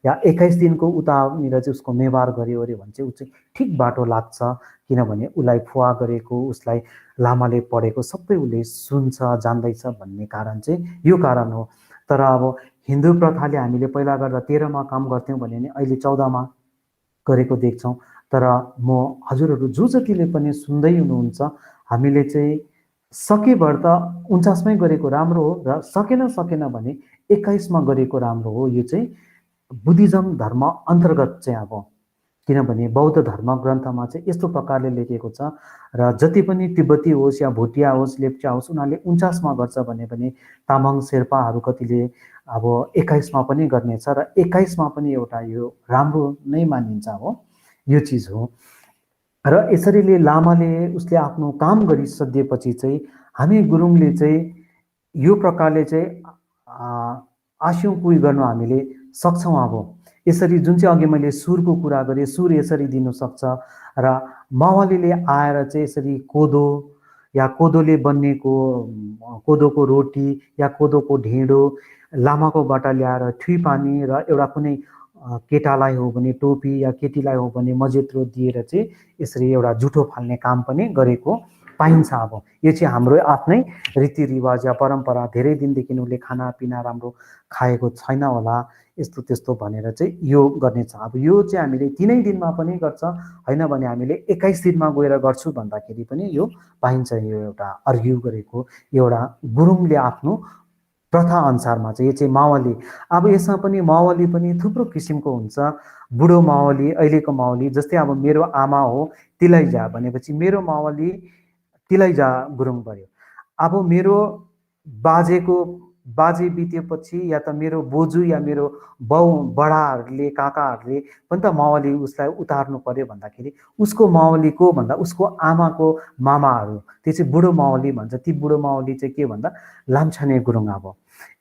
या 21 दिनको उतानिर चाहिँ उसको मेवार गऱ्यो अरे भने चाहिँ ऊ चाहिँ ठिक बाटो लाग्छ। किनभने उसलाई फुवा गरेको, उसलाई लामाले पढेको सबै उसले सुन्छ, जान्दैछ भन्ने कारण चाहिँ यो कारण हो। तर अब हिन्दू प्रथाले हामीले पहिला गर्दा 13मा काम गर्थ्यौँ भने नि अहिले 14मा गरेको देख्छौँ। तर म हजुरहरू जो जतिले पनि सुन्दै हुनुहुन्छ, हामीले चाहिँ सकेभर त 49मै गरेको राम्रो हो र सकेन भने 21मा गरेको राम्रो हो। यो चाहिँ बुद्धिज्म धर्म अन्तर्गत चाहिँ अब, किनभने बौद्ध धर्म ग्रन्थमा चाहिँ यस्तो प्रकारले लेखेको छ र जति पनि तिब्बती होस् या भुटिया होस् लेप्चा होस् उनीहरूले 49मा गर्छ भने तामाङ शेर्पाहरू कतिले अब 21मा पनि गर्नेछ र 21मा पनि एउटा यो राम्रो नै मानिन्छ हो, यो चिज हो। र यसरीले लामाले उसले आफ्नो काम गरिसकेपछि चाहिँ हामी गुरुङले चाहिँ यो प्रकारले चाहिँ आस्यौँ कुइ गर्न हामीले सक्छौँ। अब यसरी जुन चाहिँ अघि मैले सुरको कुरा गरेँ, सुर यसरी दिनु सक्छ। र मावलीले आएर चाहिँ यसरी कोदो या कोदोले बनिएको कोदोको रोटी या कोदोको ढिँडो लामाकोबाट ल्याएर ठुई पानी र एउटा कुनै केटालाई हो भने टोपी या केटीलाई हो भने मजेत्रो दिएर चाहिँ यसरी एउटा जुठो फाल्ने काम पनि गरेको पाइन्छ। अब यो चाहिँ हाम्रो आफ्नै रीतिरिवाज या परम्परा, धेरै दिनदेखि उसले खानापिना राम्रो खाएको छैन होला यस्तो त्यस्तो भनेर चाहिँ यो गर्ने छ। अब यो चाहिँ हामीले 3 दिनमा पनि गर्छ, होइन भने हामीले 21 दिनमा गएर गर्छु भन्दाखेरि पनि यो पाइन्छ। यो एउटा अर्ग्यु गरेको एउटा गुरुङले आफ्नो प्रथा अनुसारमा चाहिँ, यो चाहिँ मावली। अब यसमा पनि मावली पनि थुप्रो किसिमको हुन्छ। बुढो मावली, अहिलेको मावली, जस्तै अब मेरो आमा हो तिलैजा भनेपछि मेरो मावली तिलैजा गुरुङ भयो। अब मेरो बाजे बितेपछि या त मेरो बोजू या मेरो बाउ बडाहरूले काकाहरूले पनि त मावली उसलाई उतार्नु पर्यो भन्दाखेरि उसको मावलीको भन्दा उसको आमाको मामाहरू, त्यो चाहिँ बुढो मावली भन्छ। ती बुढो मावली चाहिँ के भन्दा लाम्छाने गुरुङ। अब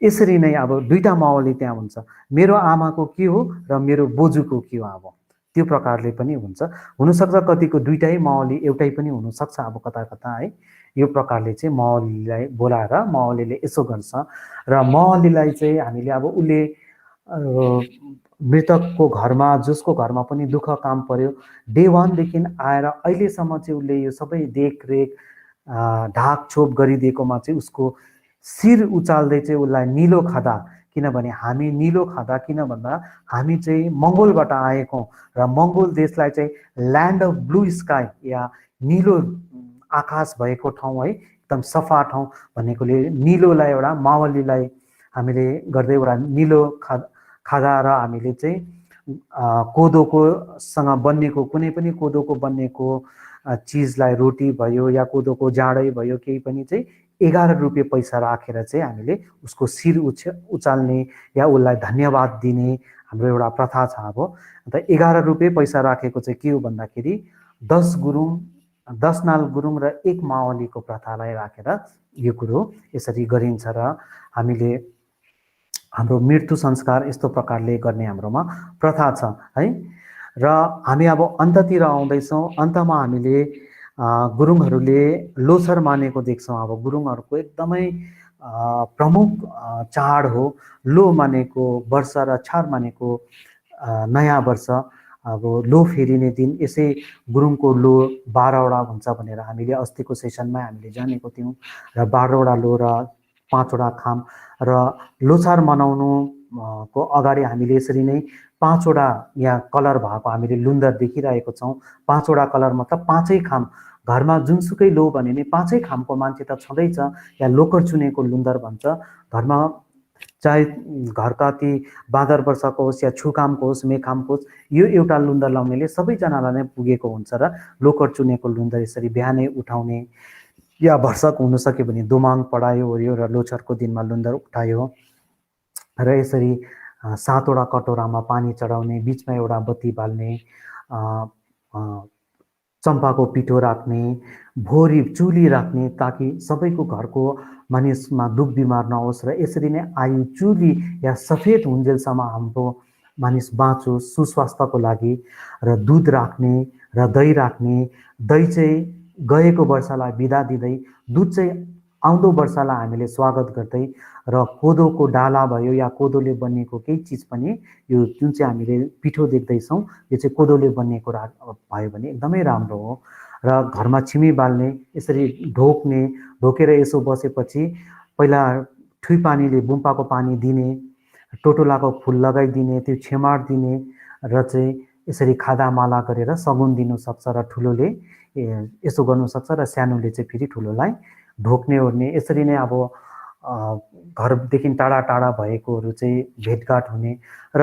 यसरी नै अब 2टा मावली त्यहाँ हुन्छ, मेरो आमाको के हो र मेरो बोजूको के हो। अब त्यो प्रकारले पनि हुन्छ, हुनसक्छ कतिको 2टै मावली एउटै पनि हुनसक्छ अब कता कता है। यो प्रकारले चाहिँ मावलीलाई बोलाएर मावलीले यसो गर्छ। र मावलीलाई चाहिँ हामीले अब उसले मृतकको घरमा जसको घरमा पनि दुःख काम पर्यो, डे 1 देखि आएर अहिलेसम्म चाहिँ उसले यो सबै देखरेख ढाकछोप गरिदिएकोमा चाहिँ उसको शिर उचाल्दै चाहिँ उसलाई निलो खाँदा, किनभने हामी निलो खाँदा किन भन्दा हामी चाहिँ मङ्गोलबाट आएको र मङ्गोल देशलाई चाहिँ ल्यान्ड अफ ब्लू स्काई या निलो आकाश भएको ठाउँ है, एकदम सफा ठाउँ भनेकोले निलोलाई एउटा मावलीलाई हामीले गर्दै एउटा निलो खाँदा र हामीले चाहिँ कोदोको सँग बनिएको कुनै पनि कोदोको बनिएको चिजलाई रोटी भयो या कोदोको जाँडै भयो केही पनि चाहिँ 11 रुपियाँ पैसा राखेर चाहिँ हामीले उसको शिर उचाल्ने या उसलाई धन्यवाद दिने हाम्रो एउटा प्रथा छ। अब अन्त 11 रुपियाँ पैसा राखेको चाहिँ के हो भन्दाखेरि 10 गुरुङ 10 नाल गुरुङ र 1 मावलीको प्रथालाई राखेर यो कुरो यसरी गरिन्छ र हामीले हाम्रो मृत्यु संस्कार यस्तो प्रकारले गर्ने हाम्रोमा प्रथा छ है। र हामी अब अन्ततिर आउँदैछौँ। अन्तमा हामीले गुरुङहरूले लोसर मानेको देख्छौँ। अब गुरुङहरूको एकदमै प्रमुख चाड हो। लो मानेको वर्ष र छाड मानेको नयाँ वर्ष। अब लो फेरिने दिन यसै गुरुङको लो 12वटा हुन्छ भनेर हामीले अस्तिको सेसनमा हामीले जानेको थियौँ र 12वटा लो र 5वटा खाम र लोसार मनाउनु को अगाडि हामीले यसरी नै 5वटा यहाँ कलर भएको हामीले लुन्दर देखिरहेको छौँ। 5वटा कलर मतलब 5 खाम। घरमा जुनसुकै लो भने नि 5 खामको मान्छे त छँदैछ, या लोकर चुनेको लुन्दर भन्छ। घरमा चाहे घरका ती बाँदर वर्षको होस् या छुकामको होस् मेखामको होस्, यो एउटा लुन्दर लाउनेले सबैजनालाई नै पुगेको हुन्छ र लोकर चुनेको लुन्दर यसरी बिहानै उठाउने या वर्षक हुन सक्यो भने दोमाङ पढायो ओर्यो र लोछरको दिनमा लुन्दर उठायो र यसरी 7वटा कटोरामा पानी चढाउने, बिचमा एउटा बत्ती बाल्ने, चम्पाको पिठो राख्ने, भोरी चुली राख्ने ताकि सबैको घरको मानिसमा दुख बिमार नहोस् र यसरी नै आयु चुली या सफेद हुन्जेलसम्म हाम्रो मानिस बाँचोस् सुस्वास्थ्यको लागि। र दुध राख्ने र दही राख्ने। दही चाहिँ गएको वर्षलाई बिदा दिँदै, दुध चाहिँ आउँदो वर्षलाई हामीले स्वागत गर्दै र कोदोको डाला भयो या कोदोले बनिएको केही चिज पनि, यो जुन चाहिँ हामीले पिठो देख्दैछौँ यो चाहिँ कोदोले बनिएको भयो भने एकदमै राम्रो हो। र घरमा छिमी बाल्ने, यसरी ढोक्ने, ढोकेर यसो बसेपछि पहिला ठुई पानीले बुम्पाको पानी दिने, टोटोलाको फुल लगाइदिने, त्यो छेमाड दिने र चाहिँ यसरी खादा माला गरेर सगुन दिनु सक्छ र ठुलोले यसो गर्नु सक्छ र सानोले चाहिँ फेरि ठुलोलाई ढोक्ने ओर्ने। यसरी नै अब घरदेखि टाढा टाढा भएकोहरू चाहिँ भेटघाट हुने र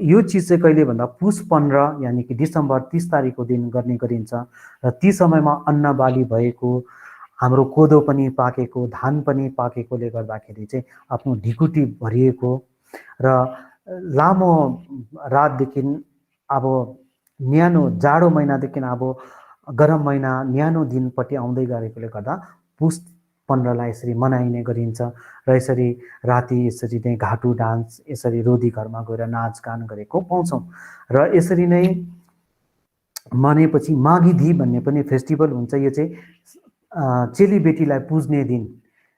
यो चिज चाहिँ कहिले भन्दा पुस 15 यानि कि डिसेम्बर 30 तारिकको दिन गर्ने गरिन्छ र ती समयमा अन्न बाली भएको, हाम्रो कोदो पनि पाकेको, धान पनि पाकेकोले गर्दाखेरि चाहिँ आफ्नो ढिकुटी भरिएको र लामो रातदेखि अब न्यानो जाडो महिनादेखि अब गरम महिना न्यानो दिनपट्टि आउँदै गरेकोले गर्दा पुस 15लाई यसरी मनाइने गरिन्छ र यसरी राति यसरी नै घाटु डान्स, यसरी रोदी घरमा गएर नाचगान गरेको पाउँछौँ। र यसरी नै मनेपछि माघीधी भन्ने पनि फेस्टिभल हुन्छ। यो चाहिँ चेलीबेटीलाई पुज्ने दिन,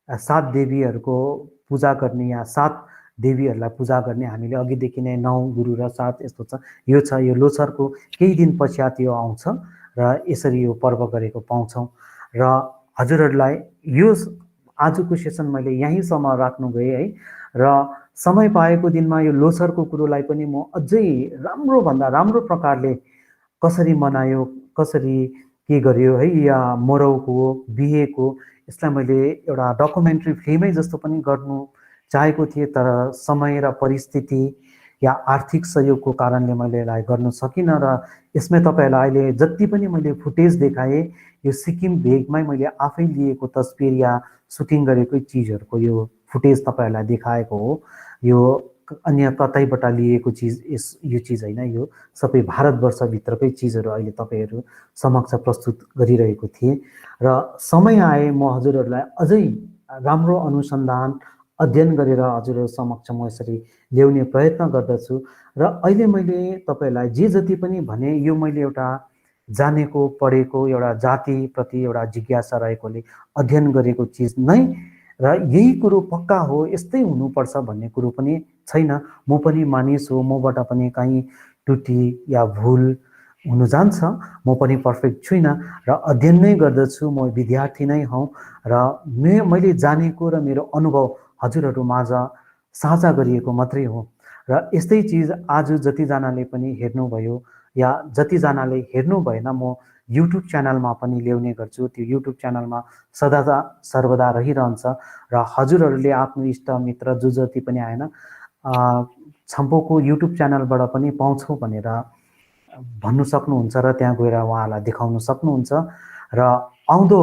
7 देवीहरूको पूजा गर्ने या 7 देवीहरूलाई पूजा गर्ने। हामीले अघिदेखि नै 9 गुरु र 7 यस्तो छ। यो छ, यो लोछरको केही दिन पश्चात यो आउँछ र यसरी यो पर्व गरेको पाउँछौँ। र हजुरहरूलाई यो आजको सेसन मैले यहीँसम्म राख्नु गएँ है। र समय पाएको दिनमा यो लोछरको कुरोलाई पनि म अझै राम्रोभन्दा राम्रो प्रकारले कसरी मनायो, कसरी के गर्यो है, या मरौको बिहेको, यसलाई मैले एउटा डकुमेन्ट्री फिल्मै जस्तो पनि गर्नु चाहेको थिएँ, तर समय र परिस्थिति या आर्थिक सहयोगको कारणले मैले यसलाई गर्न सकिनँ। र यसमै तपाईँहरूलाई अहिले जति पनि मैले फुटेज देखाएँ यो सिक्किम भेगमै मैले आफै लिएको तस्बिर या सुटिङ गरेकै चिजहरूको यो फुटेज तपाईँहरूलाई देखाएको हो। यो अन्य कतैबाट लिएको चिज, यो चिज होइन, यो सबै भारतवर्षभित्रकै चिजहरू अहिले तपाईँहरू समक्ष प्रस्तुत गरिरहेको थिएँ। र समय आए म हजुरहरूलाई अझै राम्रो अनुसन्धान अध्ययन गरेर हजुरहरू समक्ष म यसरी ल्याउने प्रयत्न गर्दछु। र अहिले मैले तपाईँहरूलाई जे जति पनि भने यो मैले एउटा जानेको पढेको एउटा जातिप्रति एउटा जिज्ञासा रहेकोले अध्ययन गरेको चिज नै, र यही कुरो पक्का हो यस्तै हुनुपर्छ भन्ने कुरो पनि छैन। म पनि मानिस हो, मबाट पनि कहीँ त्रुटि या भुल हुन जान्छ। म पनि पर्फेक्ट छुइनँ र अध्ययन नै गर्दछु, म विद्यार्थी नै हौँ र मैले जानेको र मेरो अनुभव हजुरहरू माझ साझा गरिएको मात्रै हो। र यस्तै चिज आज जतिजनाले पनि हेर्नुभयो या जतिजनाले हेर्नु भएन, म युट्युब च्यानलमा पनि ल्याउने गर्छु। त्यो युट्युब च्यानलमा सदा सर्वदा रहिरहन्छ र हजुरहरूले आफ्नो इष्टमित्र जो जति पनि आएन छम्पोको युट्युब च्यानलबाट पनि पाउँछौँ भनेर भन्नु सक्नुहुन्छ र त्यहाँ गएर उहाँलाई देखाउन सक्नुहुन्छ। र आउँदो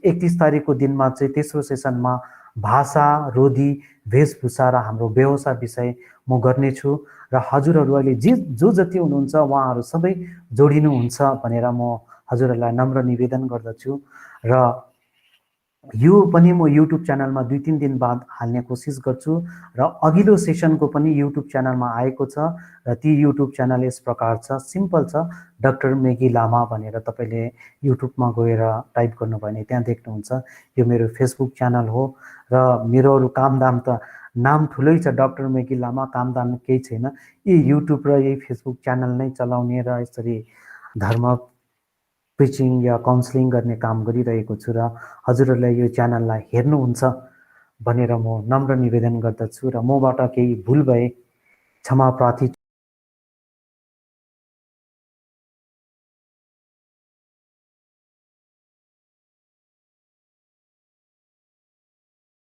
31 तारिकको दिनमा चाहिँ तेस्रो सेसनमा भाषा, रोधी, वेशभूषा र हाम्रो व्यवसाय विषय म गर्नेछु र हजुरहरू अहिले जो जति हुनुहुन्छ उहाँहरू सबै जोडिनुहुन्छ भनेर म हजुरहरूलाई नम्र निवेदन गर्दछु। र यो पनि म युट्युब च्यानलमा 2-3 दिन बाद हाल्ने कोसिस गर्छु र अघिल्लो सेसनको पनि युट्युब च्यानलमा आएको छ र ती युट्युब च्यानल यस प्रकार छ, सिम्पल छ, डाक्टर मेगी लामा भनेर तपाईँले युट्युबमा गएर टाइप गर्नुभयो भने त्यहाँ देख्नुहुन्छ। यो मेरो फेसबुक च्यानल हो र मेरो अरू कामदाम त नाम ठुलै छ, डाक्टर मेगी लामा, कामदाम केही छैन। यी युट्युब र यही फेसबुक च्यानल नै चलाउने र यसरी धर्म प्रिचिङ या काउन्सिलिङ गर्ने काम गरिरहेको छु र हजुरहरूलाई यो च्यानललाई हेर्नुहुन्छ भनेर म नम्र निवेदन गर्दछु र मबाट केही भुल भए क्षमा प्रार्थी